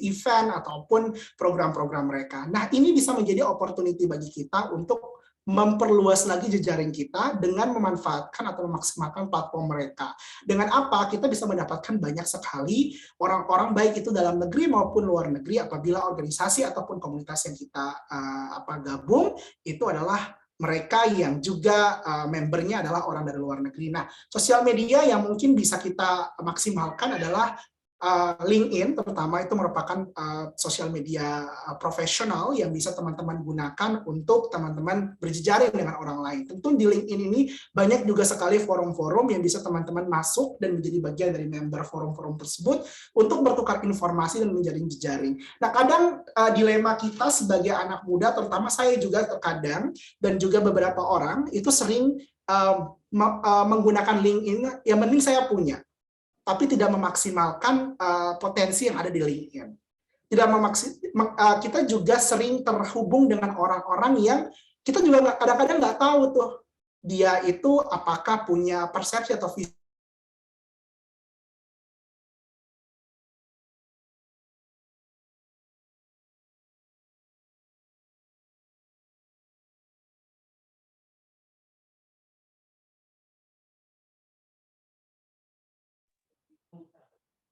event ataupun program-program mereka. Nah, ini bisa menjadi opportunity bagi kita untuk memperluas lagi jejaring kita dengan memanfaatkan atau memaksimalkan platform mereka. Dengan apa? Kita bisa mendapatkan banyak sekali orang-orang baik itu dalam negeri maupun luar negeri apabila organisasi ataupun komunitas yang kita gabung itu adalah mereka yang juga membernya adalah orang dari luar negeri. Nah, sosial media yang mungkin bisa kita maksimalkan adalah LinkedIn, terutama itu merupakan sosial media profesional yang bisa teman-teman gunakan untuk teman-teman berjejaring dengan orang lain. Tentu di LinkedIn ini banyak juga sekali forum-forum yang bisa teman-teman masuk dan menjadi bagian dari member forum-forum tersebut untuk bertukar informasi dan menjalin jejaring. Nah, kadang dilema kita sebagai anak muda, terutama saya juga terkadang dan juga beberapa orang itu sering menggunakan LinkedIn yang penting saya punya, tapi tidak memaksimalkan potensi yang ada di LinkedIn. Kita juga sering terhubung dengan orang-orang yang kita juga kadang-kadang nggak tahu tuh dia itu apakah punya persepsi atau visi.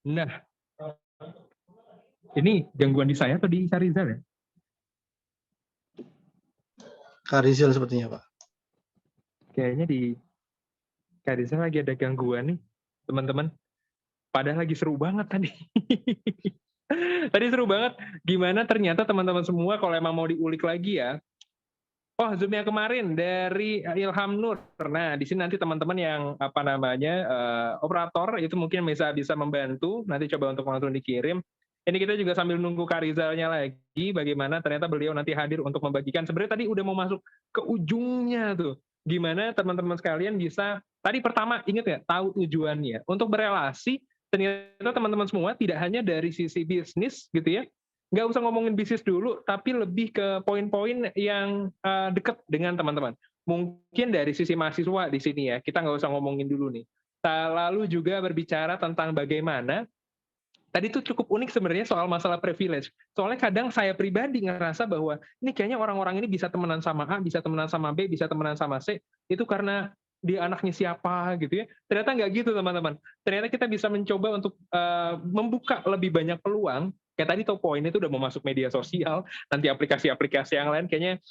Nah, ini gangguan di saya atau di Sarizal ya? Karizal sepertinya, Pak. Kayaknya di Karizal lagi ada gangguan nih, teman-teman. Padahal lagi seru banget tadi. Tadi seru banget, gimana ternyata teman-teman semua kalau emang mau diulik lagi ya. Oh, Zoom yang kemarin dari Ilham Nur. Nah, di sini nanti teman-teman yang operator itu mungkin bisa membantu. Nanti coba untuk langsung dikirim. Ini kita juga sambil nunggu Kak Rizalnya lagi, bagaimana ternyata beliau nanti hadir untuk membagikan. Sebenarnya tadi udah mau masuk ke ujungnya tuh. Gimana teman-teman sekalian bisa, tadi pertama ingat ya, tahu tujuannya. Untuk berelasi, ternyata teman-teman semua tidak hanya dari sisi bisnis gitu ya, nggak usah ngomongin bisnis dulu, tapi lebih ke poin-poin yang dekat dengan teman-teman. Mungkin dari sisi mahasiswa di sini ya, kita nggak usah ngomongin dulu nih. Lalu juga berbicara tentang bagaimana, tadi itu cukup unik sebenarnya soal masalah privilege. Soalnya kadang saya pribadi ngerasa bahwa ini kayaknya orang-orang ini bisa temenan sama A, bisa temenan sama B, bisa temenan sama C, itu karena dia anaknya siapa gitu ya. Ternyata nggak gitu teman-teman. Ternyata kita bisa mencoba untuk membuka lebih banyak peluang. Kayak tadi poin itu udah mau masuk media sosial, nanti aplikasi-aplikasi yang lain kayaknya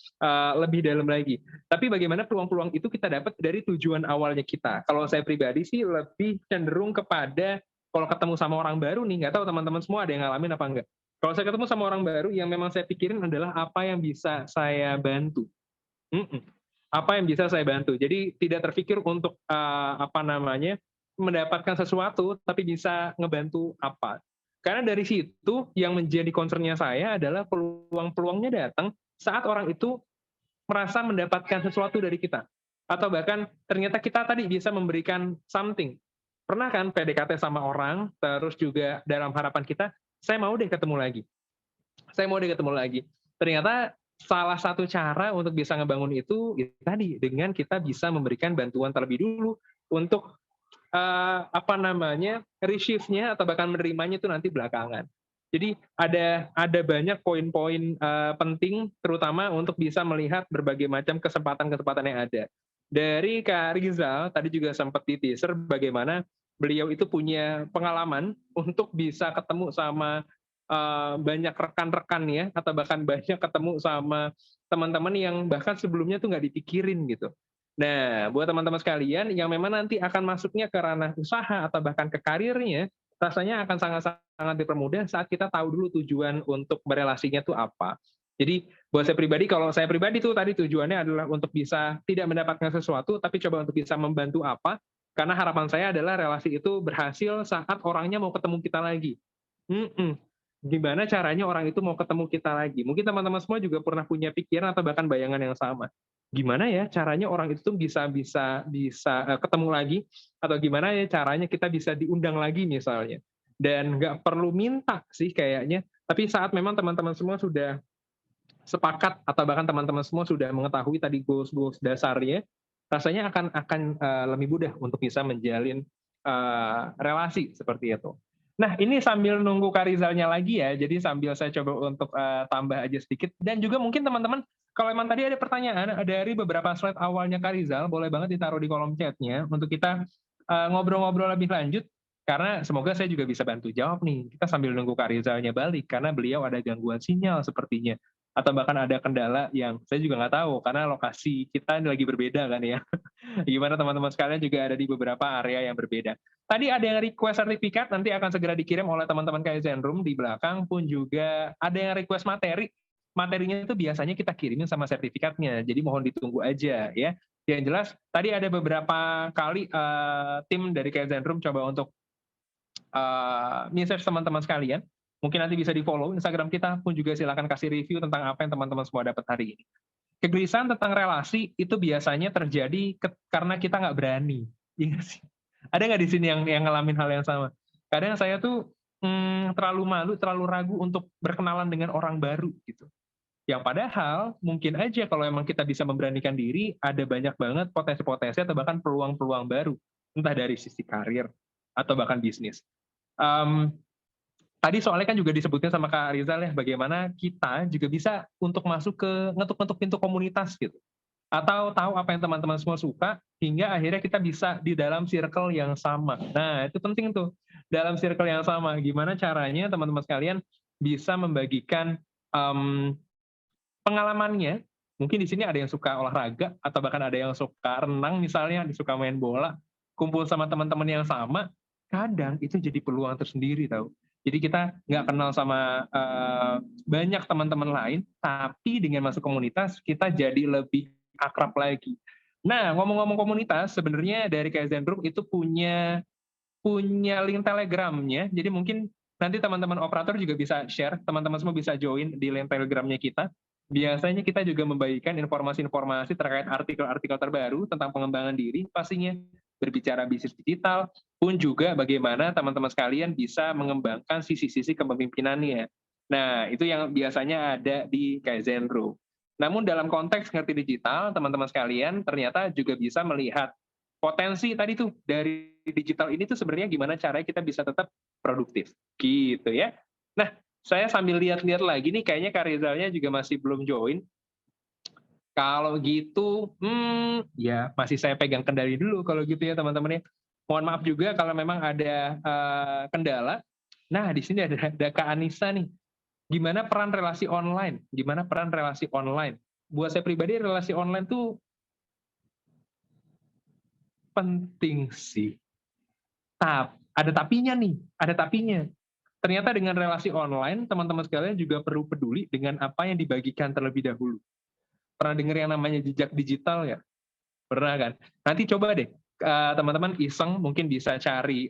lebih dalam lagi. Tapi bagaimana peluang-peluang itu kita dapat dari tujuan awalnya kita. Kalau saya pribadi sih lebih cenderung kepada kalau ketemu sama orang baru nih, nggak tahu teman-teman semua ada yang ngalamin apa enggak. Kalau saya ketemu sama orang baru, yang memang saya pikirin adalah apa yang bisa saya bantu. Apa yang bisa saya bantu. Jadi tidak terpikir untuk mendapatkan sesuatu, tapi bisa ngebantu apa. Karena dari situ yang menjadi concern-nya saya adalah peluang-peluangnya datang saat orang itu merasa mendapatkan sesuatu dari kita. Atau bahkan ternyata kita tadi bisa memberikan something. Pernah kan PDKT sama orang, terus juga dalam harapan kita, saya mau deh ketemu lagi. Saya mau deh ketemu lagi. Ternyata salah satu cara untuk bisa ngebangun itu tadi, dengan kita bisa memberikan bantuan terlebih dulu untuk receive-nya atau bahkan menerimanya itu nanti belakangan. Jadi ada banyak poin-poin penting, terutama untuk bisa melihat berbagai macam kesempatan-kesempatan yang ada. Dari Kak Rizal tadi juga sempat di-teaser bagaimana beliau itu punya pengalaman untuk bisa ketemu sama banyak rekan-rekan ya, atau bahkan banyak ketemu sama teman-teman yang bahkan sebelumnya tuh nggak dipikirin gitu. Nah, buat teman-teman sekalian yang memang nanti akan masuknya ke ranah usaha atau bahkan ke karirnya, rasanya akan sangat-sangat dipermudah saat kita tahu dulu tujuan untuk berelasinya tuh apa. Jadi buat saya pribadi, kalau saya pribadi tuh tadi tujuannya adalah untuk bisa tidak mendapatkan sesuatu, tapi coba untuk bisa membantu apa, karena harapan saya adalah relasi itu berhasil saat orangnya mau ketemu kita lagi. Gimana caranya orang itu mau ketemu kita lagi? Mungkin teman-teman semua juga pernah punya pikiran atau bahkan bayangan yang sama. Gimana ya caranya orang itu tuh bisa ketemu lagi, atau gimana ya caranya kita bisa diundang lagi misalnya. Dan nggak perlu minta sih kayaknya, tapi saat memang teman-teman semua sudah sepakat atau bahkan teman-teman semua sudah mengetahui tadi goals dasarnya, rasanya akan lebih mudah untuk bisa menjalin relasi seperti itu. Nah, ini sambil nunggu Kak Rizalnya lagi ya, jadi sambil saya coba untuk tambah aja sedikit. Dan juga mungkin teman-teman, kalau emang tadi ada pertanyaan dari beberapa slide awalnya Kak Rizal, boleh banget ditaruh di kolom chatnya untuk kita ngobrol-ngobrol lebih lanjut, karena semoga saya juga bisa bantu jawab nih. Kita sambil nunggu Kak Rizalnya balik, karena beliau ada gangguan sinyal sepertinya. Atau bahkan ada kendala yang saya juga nggak tahu, karena lokasi kita ini lagi berbeda kan ya. Gimana teman-teman sekalian juga ada di beberapa area yang berbeda. Tadi ada yang request sertifikat, nanti akan segera dikirim oleh teman-teman Kaizen Room. Di belakang pun juga ada yang request materi. Materinya itu biasanya kita kirimin sama sertifikatnya, jadi mohon ditunggu aja ya. Yang jelas, tadi ada beberapa kali tim dari Kaizen Room coba untuk message teman-teman sekalian. Mungkin nanti bisa di-follow Instagram kita, pun juga silakan kasih review tentang apa yang teman-teman semua dapat hari ini. Kegelisahan tentang relasi itu biasanya terjadi karena kita nggak berani. Iya sih. Ada nggak di sini yang ngalamin hal yang sama? Kadang saya tuh terlalu malu, terlalu ragu untuk berkenalan dengan orang baru gitu. Yang padahal mungkin aja kalau emang kita bisa memberanikan diri, ada banyak banget potensi-potensi atau bahkan peluang-peluang baru, entah dari sisi karir atau bahkan bisnis. Tadi soalnya kan juga disebutin sama Kak Rizal ya, bagaimana kita juga bisa untuk masuk ke ngetuk-ngetuk pintu komunitas gitu. Atau tahu apa yang teman-teman semua suka, hingga akhirnya kita bisa di dalam circle yang sama. Nah, itu penting tuh, dalam circle yang sama. Gimana caranya teman-teman sekalian bisa membagikan pengalamannya. Mungkin di sini ada yang suka olahraga, atau bahkan ada yang suka renang misalnya, suka main bola, kumpul sama teman-teman yang sama. kadang itu jadi peluang tersendiri tahu. Jadi kita nggak kenal sama banyak teman-teman lain, tapi dengan masuk komunitas kita jadi lebih akrab lagi. Nah, ngomong-ngomong komunitas, sebenarnya dari KZN Group itu punya link Telegramnya. Jadi mungkin nanti teman-teman operator juga bisa share, teman-teman semua bisa join di link Telegramnya kita. Biasanya kita juga membagikan informasi-informasi terkait artikel-artikel terbaru tentang pengembangan diri, pastinya berbicara bisnis digital, pun juga bagaimana teman-teman sekalian bisa mengembangkan sisi-sisi kepemimpinannya. Nah, itu yang biasanya ada di KZN Group. Namun dalam konteks ngerti digital, teman-teman sekalian ternyata juga bisa melihat potensi tadi tuh dari digital ini tuh sebenarnya gimana caranya kita bisa tetap produktif, gitu ya. Nah, saya sambil lihat-lihat lagi nih, kayaknya Kak Rizalnya juga masih belum join. Kalau gitu, ya masih saya pegang kendali dulu kalau gitu ya teman-teman ya. Mohon maaf juga kalau memang ada kendala. Nah, di sini ada Kak Anissa nih. Gimana peran relasi online? Gimana peran relasi online? Buat saya pribadi, relasi online tuh penting sih. Ada tapinya nih, ada tapinya. Ternyata dengan relasi online, teman-teman sekalian juga perlu peduli dengan apa yang dibagikan terlebih dahulu. Pernah dengar yang namanya jejak digital ya? Pernah kan? Nanti coba deh, teman-teman iseng mungkin bisa cari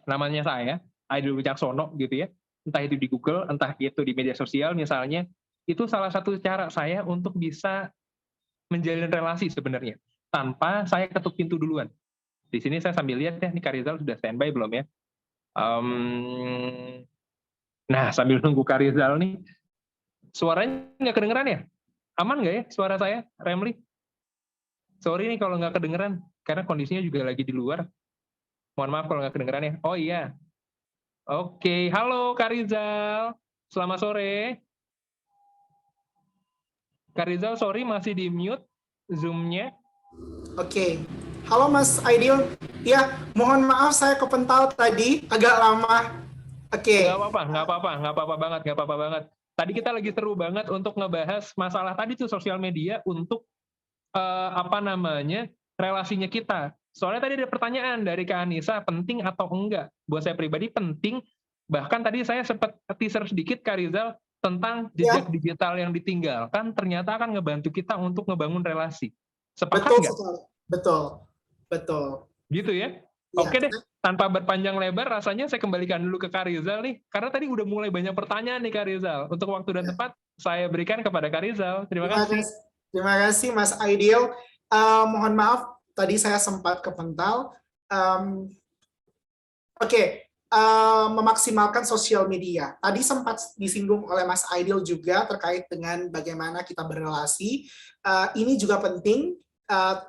namanya saya, Aidil Wicaksono gitu ya. Entah itu di Google, entah itu di media sosial misalnya. Itu salah satu cara saya untuk bisa menjalin relasi sebenarnya. Tanpa saya ketuk pintu duluan. Di sini saya sambil lihat ya, nih Kak Rizal sudah standby belum ya? Nah, sambil nunggu Kak Rizal nih, suaranya nggak kedengeran ya? Aman nggak ya suara saya, Remli? Sorry nih kalau nggak kedengeran, karena kondisinya juga lagi di luar. Mohon maaf kalau nggak kedengeran ya. Oh iya. Oke, halo Kak Rizal. Selamat sore. Kak Rizal, sorry masih di mute Zoom-nya. Oke. Halo Mas Aidil. Ya, mohon maaf saya kepental tadi agak lama. Oke. Nggak apa-apa banget. Tadi kita lagi seru banget untuk ngebahas masalah tadi tuh sosial media untuk relasinya kita. Soalnya tadi ada pertanyaan dari Kak Anissa, penting atau enggak? Buat saya pribadi penting. Bahkan tadi saya sempat teaser sedikit Kak Rizal tentang jejak digital yang ditinggalkan ternyata akan ngebantu kita untuk ngebangun relasi. Sepakat nggak? Betul. Gitu ya? Oke deh, tanpa berpanjang lebar, rasanya saya kembalikan dulu ke Kak Rizal nih, karena tadi udah mulai banyak pertanyaan nih Kak Rizal. Untuk waktu dan tempat, saya berikan kepada Kak Rizal. Terima kasih. Terima kasih Mas Aidil. Mohon maaf, tadi saya sempat kepental. Memaksimalkan sosial media. Tadi sempat disinggung oleh Mas Aidil juga terkait dengan bagaimana kita berrelasi. Ini juga penting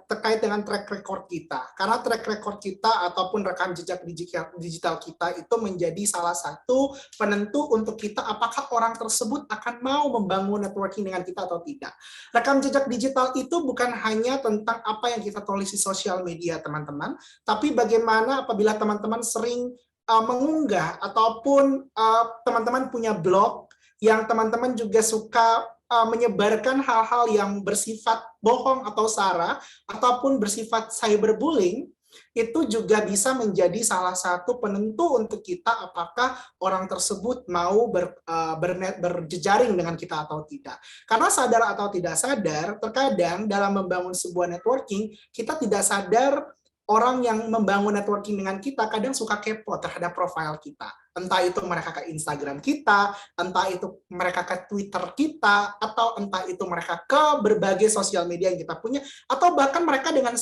terkait dengan track record kita. Karena track record kita ataupun rekam jejak digital kita itu menjadi salah satu penentu untuk kita apakah orang tersebut akan mau membangun networking dengan kita atau tidak. Rekam jejak digital itu bukan hanya tentang apa yang kita tulis di sosial media, teman-teman, tapi bagaimana apabila teman-teman sering mengunggah ataupun teman-teman punya blog yang teman-teman juga suka menyebarkan hal-hal yang bersifat bohong atau sara ataupun bersifat cyberbullying, itu juga bisa menjadi salah satu penentu untuk kita apakah orang tersebut mau berjejaring dengan kita atau tidak. Karena sadar atau tidak sadar, terkadang dalam membangun sebuah networking, kita tidak sadar orang yang membangun networking dengan kita kadang suka kepo terhadap profil kita. Entah itu mereka ke Instagram kita, entah itu mereka ke Twitter kita, atau entah itu mereka ke berbagai sosial media yang kita punya, atau bahkan mereka dengan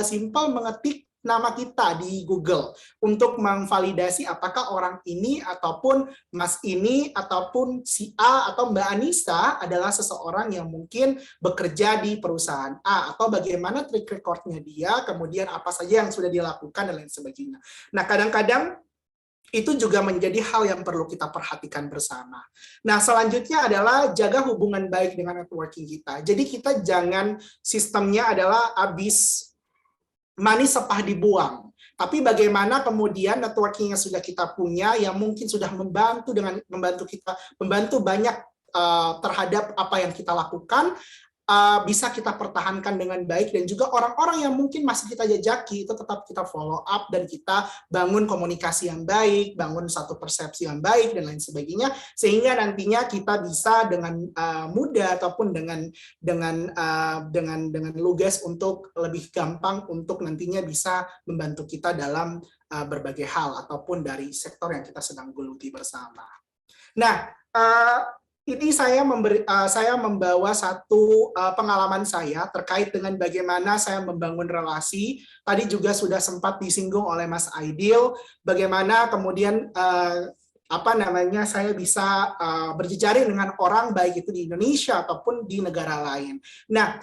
simpel mengetik nama kita di Google untuk memvalidasi apakah orang ini ataupun Mas ini ataupun si A atau Mbak Anissa adalah seseorang yang mungkin bekerja di perusahaan A atau bagaimana track record-nya dia, kemudian apa saja yang sudah dilakukan dan lain sebagainya. Nah, kadang-kadang itu juga menjadi hal yang perlu kita perhatikan bersama. Nah, selanjutnya adalah jaga hubungan baik dengan networking kita. Jadi kita jangan sistemnya adalah habis manis sepah dibuang. Tapi bagaimana kemudian networking yang sudah kita punya yang mungkin sudah membantu banyak terhadap apa yang kita lakukan, bisa kita pertahankan dengan baik, dan juga orang-orang yang mungkin masih kita jajaki itu tetap kita follow up dan kita bangun komunikasi yang baik, bangun satu persepsi yang baik dan lain sebagainya, sehingga nantinya kita bisa dengan mudah ataupun dengan lugas untuk lebih gampang untuk nantinya bisa membantu kita dalam berbagai hal ataupun dari sektor yang kita sedang geluti bersama. Nah, ini saya membawa satu pengalaman saya terkait dengan bagaimana saya membangun relasi. Tadi juga sudah sempat disinggung oleh Mas Aidil, bagaimana kemudian saya bisa berjejaring dengan orang baik itu di Indonesia ataupun di negara lain. Nah,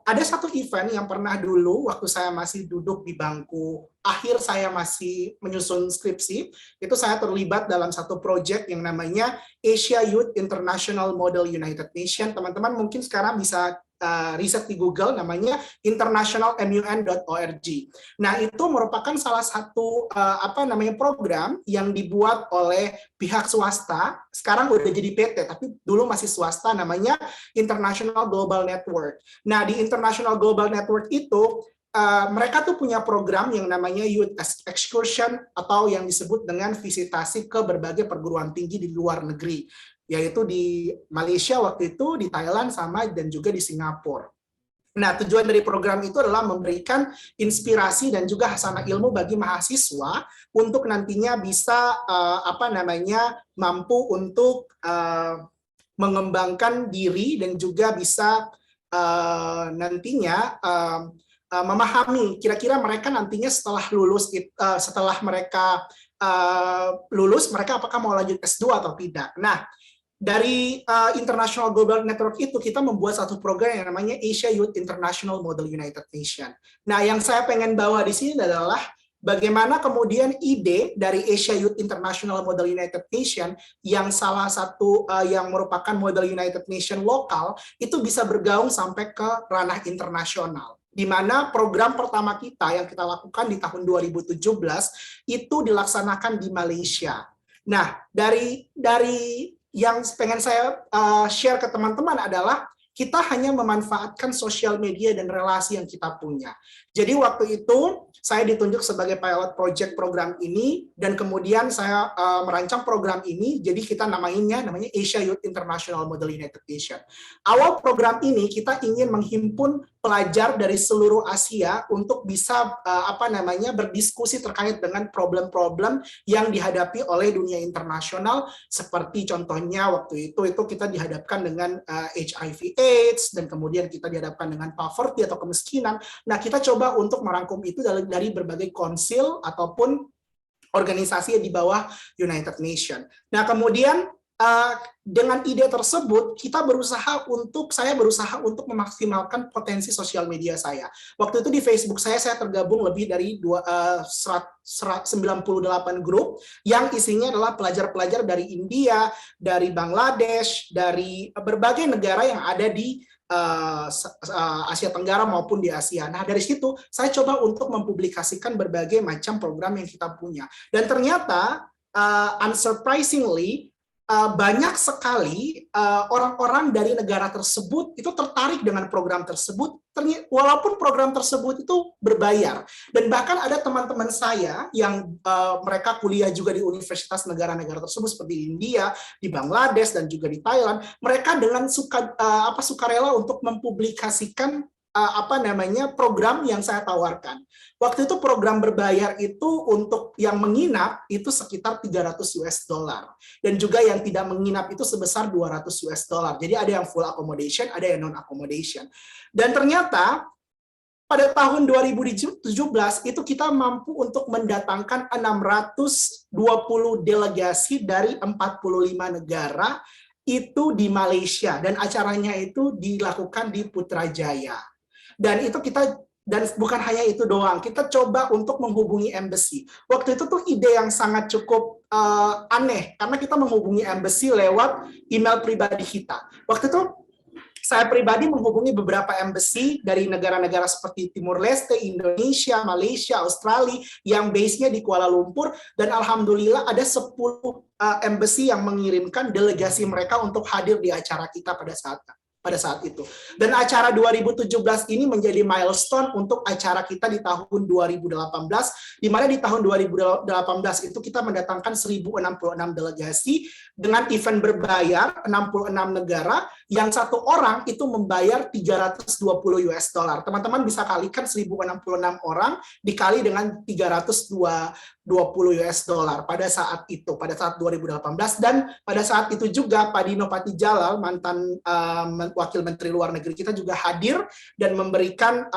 ada satu event yang pernah dulu waktu saya masih duduk di bangku akhir, saya masih menyusun skripsi, itu saya terlibat dalam satu proyek yang namanya Asia Youth International Model United Nations. Teman-teman mungkin sekarang bisa riset di Google, namanya internationalmun.org. Nah, itu merupakan salah satu program yang dibuat oleh pihak swasta. Sekarang udah jadi PT, tapi dulu masih swasta, namanya International Global Network. Nah, di International Global Network itu mereka tuh punya program yang namanya Youth Excursion, atau yang disebut dengan visitasi ke berbagai perguruan tinggi di luar negeri, yaitu di Malaysia waktu itu, di Thailand, dan juga di Singapura. Nah, tujuan dari program itu adalah memberikan inspirasi dan juga hasanah ilmu bagi mahasiswa untuk nantinya bisa mampu untuk mengembangkan diri dan juga bisa nantinya memahami kira-kira mereka nantinya setelah lulus, mereka apakah mau lanjut S2 atau tidak. Nah, dari International Global Network itu kita membuat satu program yang namanya Asia Youth International Model United Nations. Nah, yang saya pengen bawa di sini adalah bagaimana kemudian ide dari Asia Youth International Model United Nations, yang salah satu yang merupakan model United Nations lokal, itu bisa bergaung sampai ke ranah internasional. Di mana program pertama kita yang kita lakukan di tahun 2017 itu dilaksanakan di Malaysia. Nah, dari yang pengen saya share ke teman-teman adalah kita hanya memanfaatkan sosial media dan relasi yang kita punya. Jadi waktu itu saya ditunjuk sebagai pilot project program ini, dan kemudian saya merancang program ini, jadi kita namanya Asia Youth International Model United Nations. Awal program ini kita ingin menghimpun pelajar dari seluruh Asia untuk bisa berdiskusi terkait dengan problem-problem yang dihadapi oleh dunia internasional, seperti contohnya waktu itu kita dihadapkan dengan HIV/AIDS, dan kemudian kita dihadapkan dengan poverty atau kemiskinan. Nah, kita coba untuk merangkum itu dari berbagai konsil ataupun organisasi di bawah United Nations. Nah, kemudian dengan ide tersebut saya berusaha untuk memaksimalkan potensi sosial media saya. Waktu itu di Facebook saya tergabung lebih dari 98 grup yang isinya adalah pelajar-pelajar dari India, dari Bangladesh, dari berbagai negara yang ada di Asia Tenggara maupun di Asia. Nah, dari situ saya coba untuk mempublikasikan berbagai macam program yang kita punya. Dan ternyata unsurprisingly banyak sekali orang-orang dari negara tersebut itu tertarik dengan program tersebut, walaupun program tersebut itu berbayar. Dan bahkan ada teman-teman saya yang mereka kuliah juga di universitas negara-negara tersebut seperti di India, di Bangladesh, dan juga di Thailand. Mereka dengan sukarela untuk mempublikasikan program yang saya tawarkan. Waktu itu program berbayar itu untuk yang menginap itu sekitar $300 dan juga yang tidak menginap itu sebesar $200. Jadi ada yang full accommodation, ada yang non accommodation. Dan ternyata pada tahun 2017 itu kita mampu untuk mendatangkan 620 delegasi dari 45 negara itu di Malaysia, dan acaranya itu dilakukan di Putrajaya. Dan bukan hanya itu doang, kita coba untuk menghubungi embassy. Waktu itu tuh ide yang sangat cukup aneh, karena kita menghubungi embassy lewat email pribadi kita. Waktu itu saya pribadi menghubungi beberapa embassy dari negara-negara seperti Timur Leste, Indonesia, Malaysia, Australia, yang base-nya di Kuala Lumpur, dan alhamdulillah ada 10 embassy yang mengirimkan delegasi mereka untuk hadir di acara kita pada saat pada saat itu. Dan acara 2017 ini menjadi milestone untuk acara kita di tahun 2018, di mana di tahun 2018 itu kita mendatangkan 1066 delegasi dengan event berbayar 66 negara, yang satu orang itu membayar 320 US dollar. Teman-teman bisa kalikan 1066 orang dikali dengan 320 US dollar pada saat itu, pada saat 2018. Dan pada saat itu juga Pak Dino Patijalal, mantan Wakil Menteri Luar Negeri kita, juga hadir dan memberikan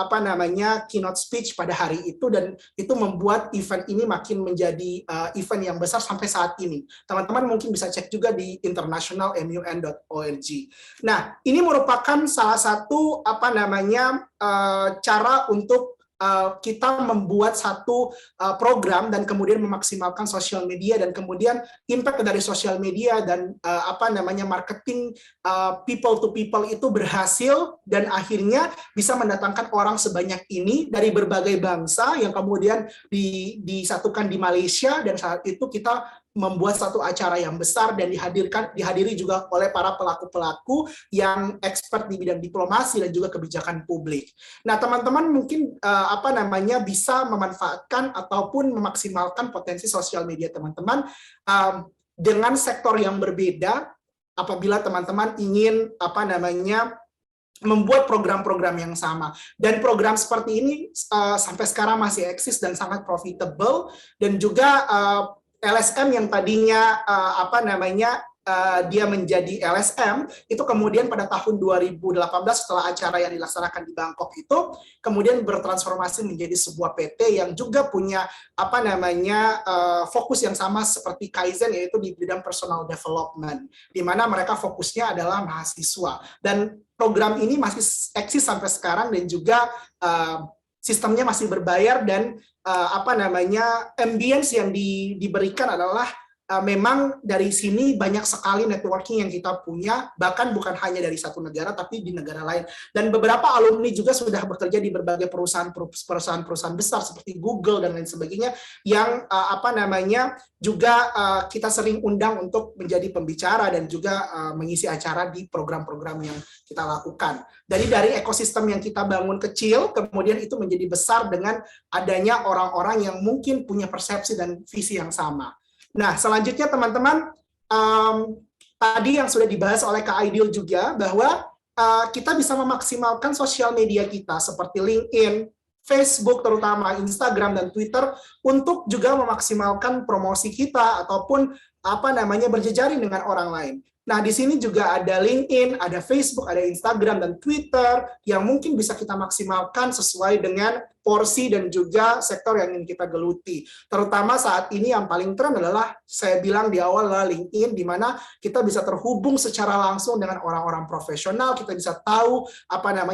keynote speech pada hari itu, dan itu membuat event ini makin menjadi event yang besar sampai saat ini. Teman-teman mungkin bisa cek juga di internationalmun.org. Nah, ini merupakan salah satu cara untuk kita membuat satu program dan kemudian memaksimalkan sosial media, dan kemudian impact dari sosial media dan marketing people to people itu berhasil, dan akhirnya bisa mendatangkan orang sebanyak ini dari berbagai bangsa yang kemudian disatukan di Malaysia. Dan saat itu kita membuat satu acara yang besar dan dihadiri juga oleh para pelaku-pelaku yang expert di bidang diplomasi dan juga kebijakan publik. Nah, teman-teman mungkin bisa memanfaatkan ataupun memaksimalkan potensi sosial media teman-teman dengan sektor yang berbeda apabila teman-teman ingin membuat program-program yang sama. Dan program seperti ini sampai sekarang masih eksis dan sangat profitable, dan juga LSM yang tadinya dia menjadi LSM itu kemudian pada tahun 2018 setelah acara yang dilaksanakan di Bangkok itu kemudian bertransformasi menjadi sebuah PT yang juga punya fokus yang sama seperti Kaizen, yaitu di bidang personal development, di mana mereka fokusnya adalah mahasiswa. Dan program ini masih eksis sampai sekarang, dan juga sistemnya masih berbayar, dan ambience yang diberikan adalah memang dari sini banyak sekali networking yang kita punya, bahkan bukan hanya dari satu negara tapi di negara lain. Dan beberapa alumni juga sudah bekerja di berbagai perusahaan besar seperti Google dan lain sebagainya, yang juga kita sering undang untuk menjadi pembicara dan juga mengisi acara di program-program yang kita lakukan. Jadi dari ekosistem yang kita bangun kecil, kemudian itu menjadi besar dengan adanya orang-orang yang mungkin punya persepsi dan visi yang sama. Nah, selanjutnya teman-teman, tadi yang sudah dibahas oleh Kak Aidil juga, bahwa kita bisa memaksimalkan sosial media kita seperti LinkedIn, Facebook, terutama Instagram dan Twitter, untuk juga memaksimalkan promosi kita ataupun berjejaring dengan orang lain. Nah, di sini juga ada LinkedIn, ada Facebook, ada Instagram dan Twitter yang mungkin bisa kita maksimalkan sesuai dengan porsi dan juga sektor yang ingin kita geluti. Terutama saat ini yang paling tren adalah, saya bilang di awal, adalah LinkedIn, di mana kita bisa terhubung secara langsung dengan orang-orang profesional, kita bisa tahu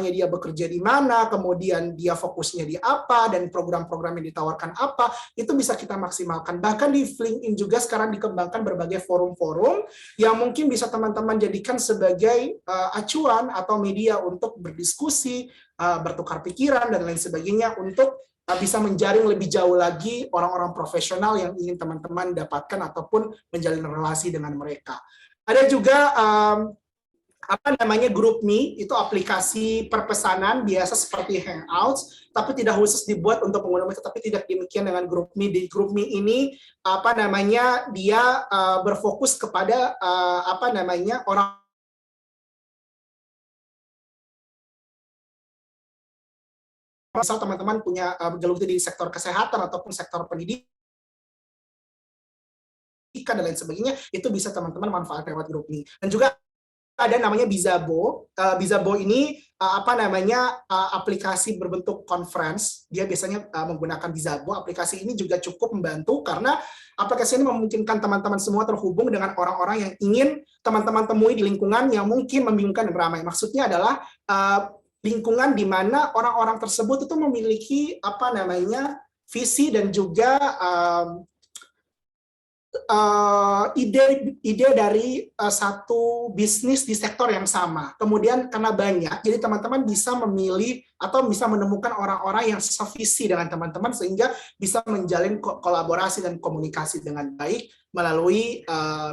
dia bekerja di mana, kemudian dia fokusnya di apa, dan program-program yang ditawarkan apa, itu bisa kita maksimalkan. Bahkan di LinkedIn juga sekarang dikembangkan berbagai forum-forum yang mungkin bisa teman-teman jadikan sebagai acuan atau media untuk berdiskusi, bertukar pikiran, dan lain sebagainya, untuk bisa menjaring lebih jauh lagi orang-orang profesional yang ingin teman-teman dapatkan ataupun menjalin relasi dengan mereka. Ada juga GroupMe, itu aplikasi perpesanan biasa seperti Hangouts, tapi tidak khusus dibuat untuk pengguna, tetapi tidak demikian dengan GroupMe. Di GroupMe ini dia berfokus kepada orang. Misal teman-teman punya geluti di sektor kesehatan ataupun sektor pendidikan dan lain sebagainya, itu bisa teman-teman manfaatkan lewat GroupMe. Dan juga ada namanya Bizabo. Bizabo ini aplikasi berbentuk conference. Dia biasanya menggunakan Bizabo. Aplikasi ini juga cukup membantu karena aplikasi ini memungkinkan teman-teman semua terhubung dengan orang-orang yang ingin teman-teman temui di lingkungan yang mungkin membingungkan dan ramai. Maksudnya adalah lingkungan di mana orang-orang tersebut itu memiliki visi dan juga ide dari satu bisnis di sektor yang sama. Kemudian karena banyak, jadi teman-teman bisa memilih atau bisa menemukan orang-orang yang sevisi dengan teman-teman, sehingga bisa menjalin kolaborasi dan komunikasi dengan baik melalui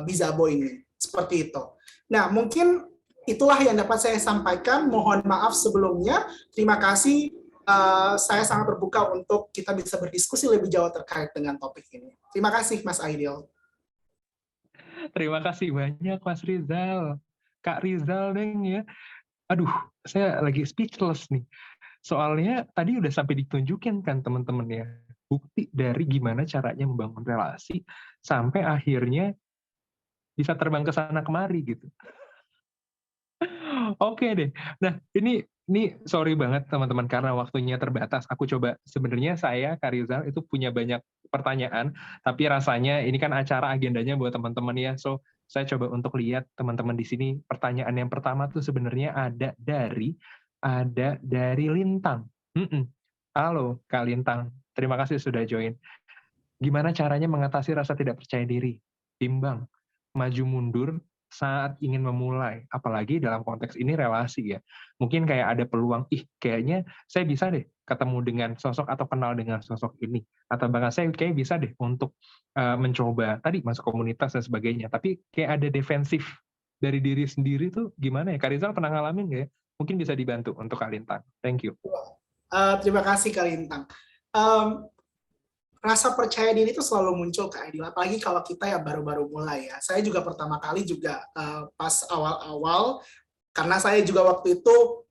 Bizabo ini. Seperti itu. Nah, mungkin itulah yang dapat saya sampaikan. Mohon maaf sebelumnya. Terima kasih. Saya sangat terbuka untuk kita bisa berdiskusi lebih jauh terkait dengan topik ini. Terima kasih, Mas Aidil. Terima kasih banyak Mas Rizal. Kak Rizal deng ya. Aduh, saya lagi speechless nih. Soalnya tadi udah sampai ditunjukin kan teman-teman ya. Bukti dari gimana caranya membangun relasi sampai akhirnya bisa terbang ke sana kemari gitu. Oke deh. Nah, ini sorry banget teman-teman karena waktunya terbatas. Aku coba sebenarnya saya Kak Rizal itu punya banyak pertanyaan, tapi rasanya ini kan acara agendanya buat teman-teman ya. So, saya coba untuk lihat teman-teman di sini pertanyaan yang pertama tuh sebenarnya ada dari Lintang. Halo Kak Lintang, terima kasih sudah join. Gimana caranya mengatasi rasa tidak percaya diri, bimbang, maju mundur saat ingin memulai, apalagi dalam konteks ini relasi ya. Mungkin kayak ada peluang, kayaknya saya bisa deh ketemu dengan sosok atau kenal dengan sosok ini. Atau bahkan saya kayak bisa deh untuk mencoba tadi masuk komunitas dan sebagainya. Tapi kayak ada defensif dari diri sendiri tuh gimana ya? Kak Rizal pernah ngalamin nggak ya? Mungkin bisa dibantu untuk Kak Lintang. Thank you. Terima kasih Kak Lintang. Rasa percaya diri itu selalu muncul Kak Aidil, apalagi kalau kita ya baru-baru mulai ya. Saya juga pertama kali juga pas awal-awal, karena saya juga waktu itu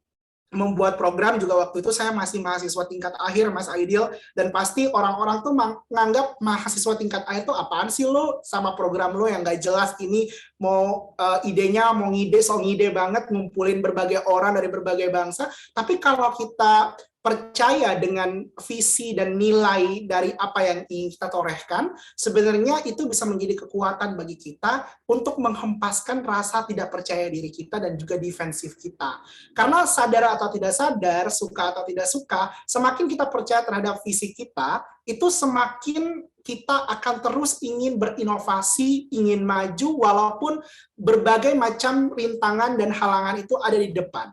membuat program juga waktu itu saya masih mahasiswa tingkat akhir Mas Aidil, dan pasti orang-orang tuh menganggap mahasiswa tingkat akhir tuh apaan sih lo sama program lo yang gak jelas ini, mau idenya mau ngide banget ngumpulin berbagai orang dari berbagai bangsa. Tapi kalau kita percaya dengan visi dan nilai dari apa yang ingin kita torehkan, sebenarnya itu bisa menjadi kekuatan bagi kita untuk menghempaskan rasa tidak percaya diri kita dan juga defensif kita. Karena sadar atau tidak sadar, suka atau tidak suka, semakin kita percaya terhadap visi kita, itu semakin kita akan terus ingin berinovasi, ingin maju, walaupun berbagai macam rintangan dan halangan itu ada di depan.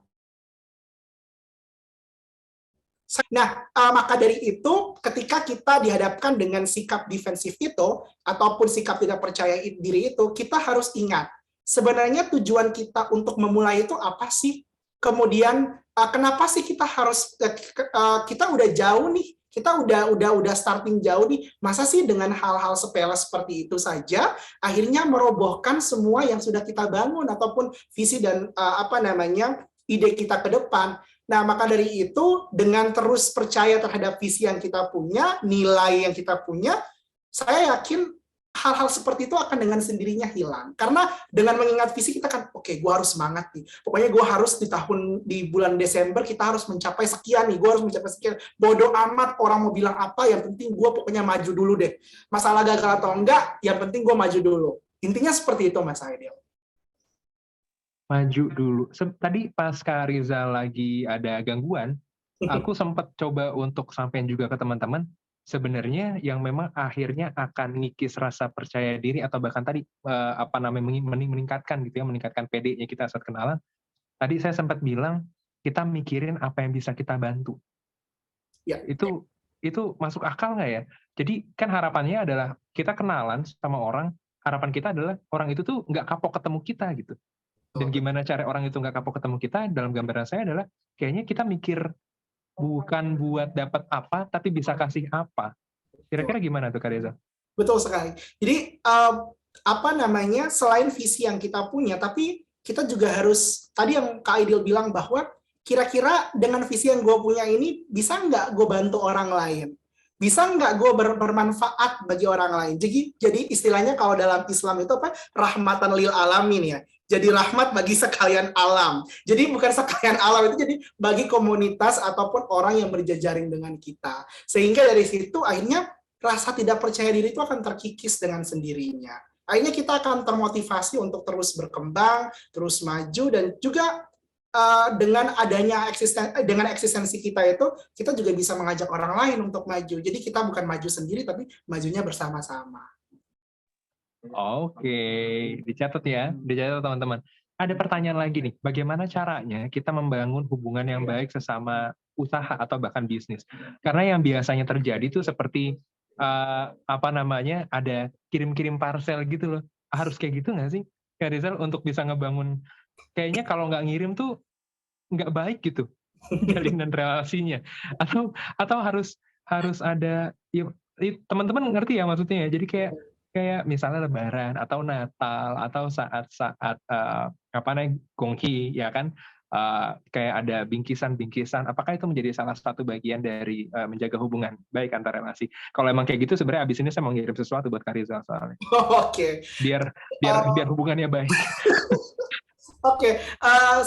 Nah, maka dari itu, ketika kita dihadapkan dengan sikap defensif itu, ataupun sikap tidak percaya diri itu, kita harus ingat, sebenarnya tujuan kita untuk memulai itu apa sih? Kemudian, kenapa sih kita harus, kita udah jauh nih, kita udah starting jauh nih, masa sih dengan hal-hal sepele seperti itu saja, akhirnya merobohkan semua yang sudah kita bangun, ataupun visi dan ide kita ke depan. Nah, maka dari itu, dengan terus percaya terhadap visi yang kita punya, nilai yang kita punya, saya yakin hal-hal seperti itu akan dengan sendirinya hilang. Karena dengan mengingat visi kita kan, oke, gue harus semangat nih. Pokoknya gue harus di bulan Desember kita harus mencapai sekian nih, gue harus mencapai sekian. Bodoh amat orang mau bilang apa, yang penting gue pokoknya maju dulu deh. Masalah gagal atau enggak, yang penting gue maju dulu. Intinya seperti itu, Mas Aidil. Maju dulu. Tadi pas Kak Rizal lagi ada gangguan, aku sempat coba untuk sampaikan juga ke teman-teman, sebenarnya yang memang akhirnya akan ngikis rasa percaya diri atau bahkan tadi meningkatkan gitu ya, meningkatkan PD-nya kita saat kenalan. Tadi saya sempat bilang kita mikirin apa yang bisa kita bantu. Ya. Itu masuk akal nggak ya? Jadi kan harapannya adalah kita kenalan sama orang, harapan kita adalah orang itu tuh nggak kapok ketemu kita gitu. Dan gimana cara orang itu nggak kapok ketemu kita, dalam gambaran saya adalah kayaknya kita mikir bukan buat dapat apa, tapi bisa kasih apa. Kira-kira gimana tuh Kak Reza? Betul sekali. Jadi selain visi yang kita punya, tapi kita juga harus, tadi yang Kak Aidil bilang bahwa kira-kira dengan visi yang gue punya ini bisa nggak gue bantu orang lain? Bisa nggak gue bermanfaat bagi orang lain? Jadi istilahnya kalau dalam Islam itu apa? Rahmatan lil alamin ya. Jadi rahmat bagi sekalian alam. Jadi bukan sekalian alam, itu jadi bagi komunitas ataupun orang yang berjejaring dengan kita. Sehingga dari situ akhirnya rasa tidak percaya diri itu akan terkikis dengan sendirinya. Akhirnya kita akan termotivasi untuk terus berkembang, terus maju, dan juga dengan adanya eksistensi kita itu, kita juga bisa mengajak orang lain untuk maju. Jadi kita bukan maju sendiri, tapi majunya bersama-sama. Oke, dicatat ya, dicatat teman-teman. Ada pertanyaan lagi nih, bagaimana caranya kita membangun hubungan yang baik sesama usaha atau bahkan bisnis? Karena yang biasanya terjadi itu seperti ada kirim-kirim parcel gitu loh. Harus kayak gitu nggak sih, Kak Rizal, untuk bisa ngebangun kayaknya kalau nggak ngirim tuh nggak baik gitu jalinan relasinya, atau harus ada ya, teman-teman ngerti ya maksudnya ya, jadi kayak misalnya Lebaran atau Natal atau saat-saat apa namanya Gonghi ya kan, kayak ada bingkisan-bingkisan, apakah itu menjadi salah satu bagian dari menjaga hubungan baik antar relasi? Kalau emang kayak gitu sebenarnya abis ini saya mau ngirim sesuatu buat Kak Rizal soalnya, Oke. biar biar hubungannya baik. Oke,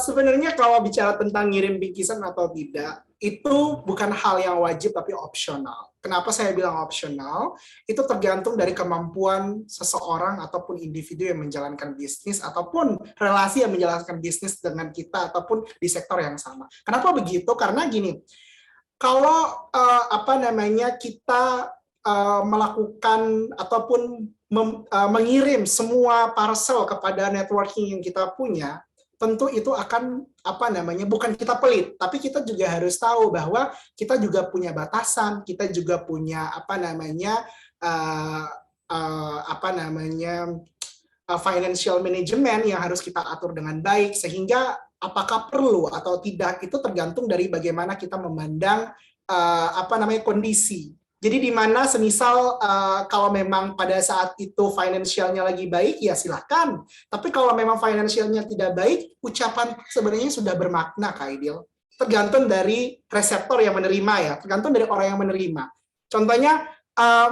sebenarnya kalau bicara tentang ngirim bingkisan atau tidak, itu bukan hal yang wajib tapi opsional. Kenapa saya bilang opsional? Itu tergantung dari kemampuan seseorang ataupun individu yang menjalankan bisnis ataupun relasi yang menjalankan bisnis dengan kita ataupun di sektor yang sama. Kenapa begitu? Karena gini, kalau kita melakukan ataupun mengirim semua parcel kepada networking yang kita punya, tentu itu akan bukan kita pelit, tapi kita juga harus tahu bahwa kita juga punya batasan, kita juga punya financial management yang harus kita atur dengan baik, sehingga apakah perlu atau tidak itu tergantung dari bagaimana kita memandang kondisi. Jadi di mana semisal kalau memang pada saat itu financialnya lagi baik, ya silahkan. Tapi kalau memang financialnya tidak baik, ucapan sebenarnya sudah bermakna, Kak Aidil. Tergantung dari reseptor yang menerima ya, tergantung dari orang yang menerima. Contohnya,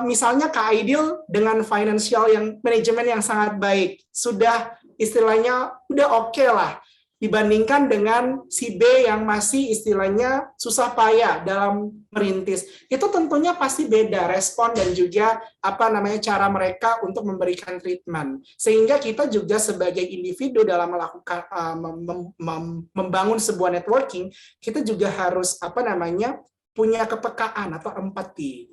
misalnya Kak Aidil dengan financial yang manajemen yang sangat baik, sudah istilahnya udah oke lah, dibandingkan dengan si B yang masih istilahnya susah payah dalam merintis. Itu tentunya pasti beda respon dan juga cara mereka untuk memberikan treatment. Sehingga kita juga sebagai individu dalam melakukan membangun sebuah networking, kita juga harus punya kepekaan atau empati.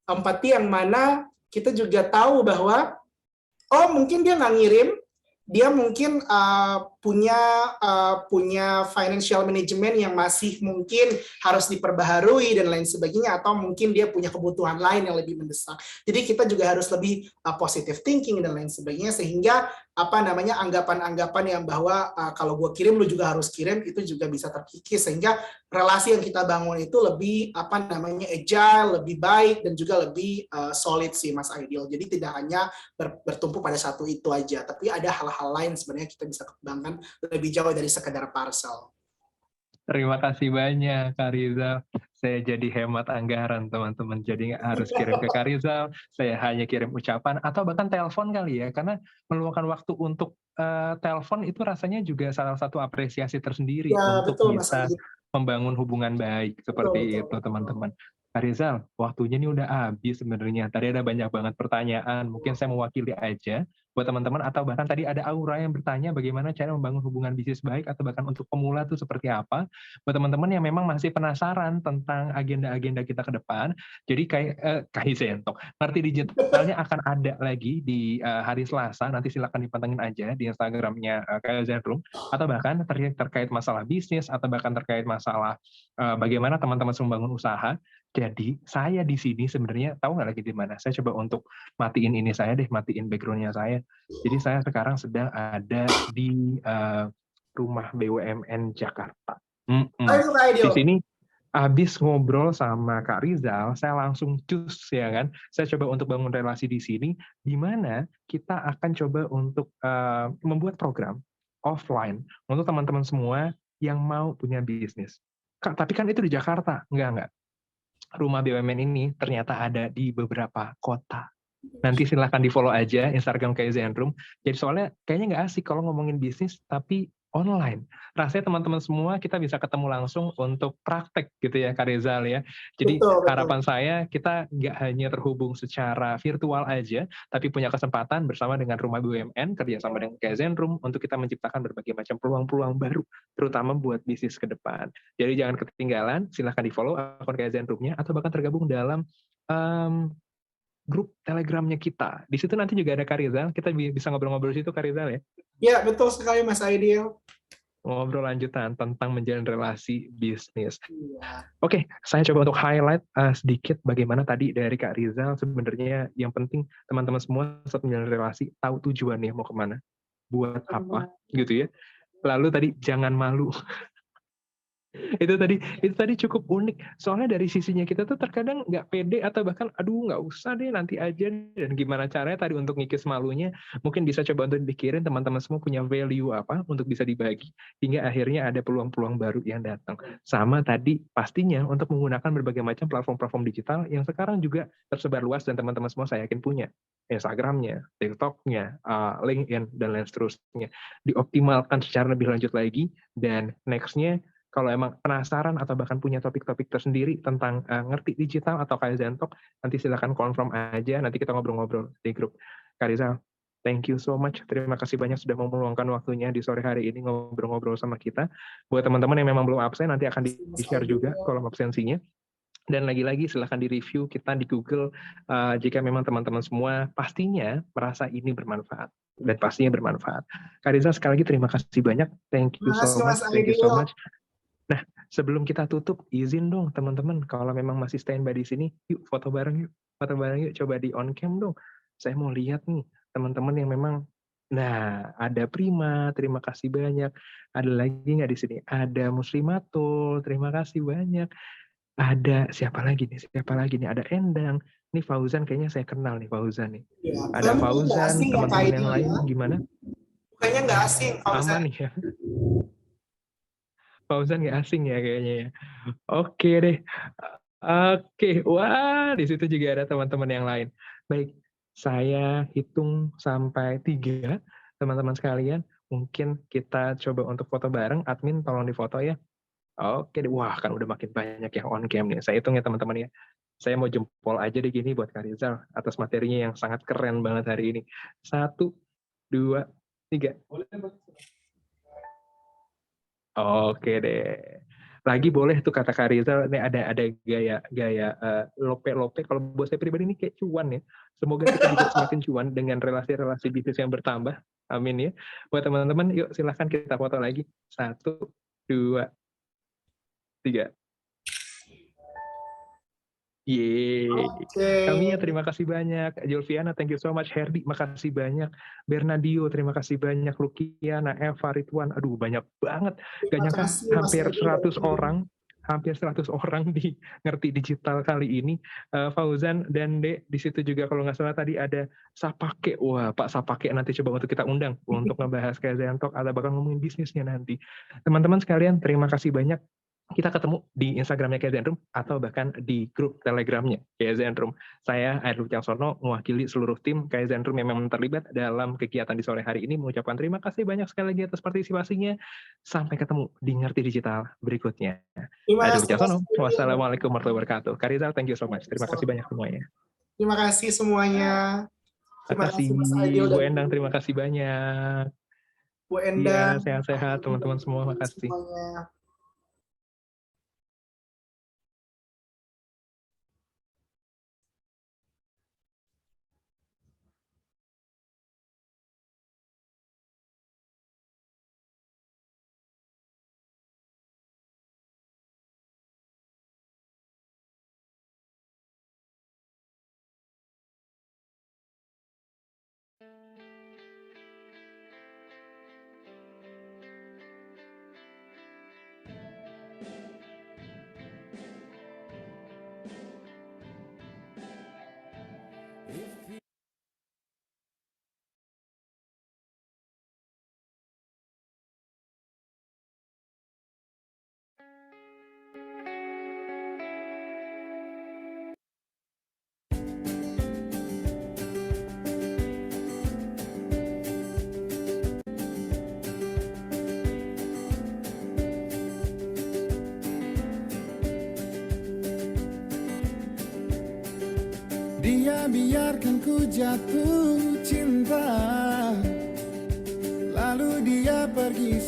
Empati yang mana kita juga tahu bahwa mungkin dia nggak ngirim, dia mungkin punya financial management yang masih mungkin harus diperbaharui dan lain sebagainya, atau mungkin dia punya kebutuhan lain yang lebih mendesak. Jadi kita juga harus lebih positive thinking dan lain sebagainya, sehingga anggapan-anggapan yang bahwa kalau gue kirim lu juga harus kirim, itu juga bisa terkikis, sehingga relasi yang kita bangun itu lebih agile, lebih baik, dan juga lebih solid sih Mas Aidil. Jadi tidak hanya bertumpu pada satu itu aja, tapi ada hal-hal lain sebenarnya kita bisa kembangkan lebih jauh dari sekedar parcel. Terima kasih banyak Kak Rizal. Saya jadi hemat anggaran teman-teman. Jadi nggak harus kirim ke Kak Rizal, saya hanya kirim ucapan atau bahkan telepon kali ya. Karena meluangkan waktu untuk telepon itu rasanya juga salah satu apresiasi tersendiri Ya, untuk betul, bisa membangun hubungan baik seperti itu teman-teman. Kak Rizal, waktunya ini udah habis sebenarnya. Tadi ada banyak banget pertanyaan. Mungkin saya mewakili aja buat teman-teman, atau bahkan tadi ada Aura yang bertanya bagaimana cara membangun hubungan bisnis baik, atau bahkan untuk pemula itu seperti apa. Buat teman-teman yang memang masih penasaran tentang agenda-agenda kita ke depan, jadi kayak Zentok, ngerti digitalnya akan ada lagi di hari Selasa, nanti silakan dipantengin aja di Instagramnya kayak Zenroom, atau bahkan terkait masalah bisnis, atau bahkan terkait masalah bagaimana teman-teman membangun usaha. Jadi saya di sini sebenarnya tahu nggak lagi di mana. Saya coba untuk matiin backgroundnya saya. Jadi saya sekarang sedang ada di rumah BUMN Jakarta. Di sini habis ngobrol sama Kak Rizal, saya langsung cus ya kan. Saya coba untuk bangun relasi di sini, di mana kita akan coba untuk membuat program offline untuk teman-teman semua yang mau punya bisnis. Kak, tapi kan itu di Jakarta, enggak. Rumah BUMN ini ternyata ada di beberapa kota. Nanti silahkan di-follow aja Instagram kayak Zenroom. Jadi soalnya kayaknya nggak asik kalau ngomongin bisnis, tapi online. Rasanya teman-teman semua kita bisa ketemu langsung untuk praktek gitu ya, Kak Rizal ya. Jadi harapan saya kita nggak hanya terhubung secara virtual aja, tapi punya kesempatan bersama dengan Rumah BUMN, kerjasama dengan kayak Zenroom, untuk kita menciptakan berbagai macam peluang-peluang baru, terutama buat bisnis ke depan. Jadi jangan ketinggalan, silahkan di-follow akun kayak Zenroom-nya, atau bahkan tergabung dalam grup Telegramnya kita. Di situ nanti juga ada Kak Rizal, kita bisa ngobrol-ngobrol di situ, Kak Rizal ya. Ya, betul sekali Mas Aidil. Ngobrol lanjutan tentang menjalin relasi bisnis. Ya. Oke, saya coba untuk highlight sedikit bagaimana tadi dari Kak Rizal. Sebenarnya yang penting teman-teman semua saat menjalin relasi tahu tujuannya mau kemana, buat apa, gitu ya. Lalu tadi jangan malu. itu tadi cukup unik. Soalnya dari sisinya kita tuh terkadang nggak pede atau bahkan aduh nggak usah deh nanti aja, dan gimana caranya tadi untuk ngikis malunya. Mungkin bisa coba untuk dipikirin teman-teman semua punya value apa untuk bisa dibagi hingga akhirnya ada peluang-peluang baru yang datang. Sama tadi pastinya untuk menggunakan berbagai macam platform-platform digital yang sekarang juga tersebar luas dan teman-teman semua saya yakin punya. Instagramnya, TikToknya, LinkedIn, dan lain seterusnya. Dioptimalkan secara lebih lanjut lagi, dan nextnya kalau emang penasaran atau bahkan punya topik-topik tersendiri tentang ngerti digital atau Kaizen Talk, nanti silakan confirm aja, nanti kita ngobrol-ngobrol di grup. Kak Rizal, thank you so much. Terima kasih banyak sudah mau meluangkan waktunya di sore hari ini ngobrol-ngobrol sama kita. Buat teman-teman yang memang belum absen, nanti akan di-share juga kolom absensinya. Dan lagi-lagi silahkan di-review kita di Google jika memang teman-teman semua pastinya merasa ini bermanfaat. Dan pastinya bermanfaat. Kak Rizal, sekali lagi terima kasih banyak. Thank you so much. Thank you so much. Nah, sebelum kita tutup, izin dong teman-teman, kalau memang masih standby di sini, yuk foto bareng yuk. Foto bareng yuk, coba di on cam dong. Saya mau lihat nih, teman-teman yang memang, nah ada Prima, terima kasih banyak. Ada lagi nggak di sini? Ada Muslimatul, terima kasih banyak. Ada siapa lagi nih? Ada Endang. Nih Fauzan kayaknya saya kenal nih Fauzan nih. Ya, Ada Fauzan, teman-teman yang lain gimana? Kayaknya nggak asing Fauzan. Aman ya. Fauzan nggak asing ya kayaknya ya. Oke deh. Oke, wah di situ juga ada teman-teman yang lain. Baik, saya hitung sampai 3, teman-teman sekalian. Mungkin kita coba untuk foto bareng. Admin tolong difoto ya. Oke deh, wah kan udah makin banyak yang on cam nih. Saya hitung ya teman-teman ya. Saya mau jempol aja deh gini buat Kak Rizal atas materinya yang sangat keren banget hari ini. 1, 2, 3. Oke deh. Lagi boleh tuh kata Kak Rizal, ini ada gaya lope-lope. Kalau buat saya pribadi ini kayak cuan ya. Semoga kita juga semakin cuan dengan relasi-relasi bisnis yang bertambah. Amin ya. Buat teman-teman, yuk silahkan kita foto lagi. 1, 2, 3. Yeay. Kami ya terima kasih banyak. Julviana, thank you so much. Herdi, makasih banyak. Bernadio, terima kasih banyak. Lukiana, Eva, Ridwan, aduh banyak banget. Gak nyangka hampir 100 orang. Hampir 100 orang di ngerti digital kali ini. Fauzan dan De, di situ juga kalau nggak salah tadi ada Sapake. Wah, Pak Sapake nanti coba untuk kita undang untuk ngebahas Kaizen Talk atau bahkan ngomongin bisnisnya nanti. Teman-teman sekalian, terima kasih banyak. Kita ketemu di Instagramnya Kaizen Room atau bahkan di grup Telegramnya Kaizen Room. Saya Airlu Cangsono mewakili seluruh tim Kaizen Room yang memang terlibat dalam kegiatan di sore hari ini, mengucapkan terima kasih banyak sekali lagi atas partisipasinya. Sampai ketemu di Ngerti Digital berikutnya. Airlu Cangsono, wassalamualaikum warahmatullahi wabarakatuh. Kak Rizal, thank you so much. Terima kasih banyak semuanya. Terima kasih semuanya. Terima kasih Bu Endang, terima kasih banyak. Bu Endang. Iya, sehat-sehat teman-teman semua, makasih. Semuanya. Dia biarkan ku jatuh cinta, lalu dia pergi.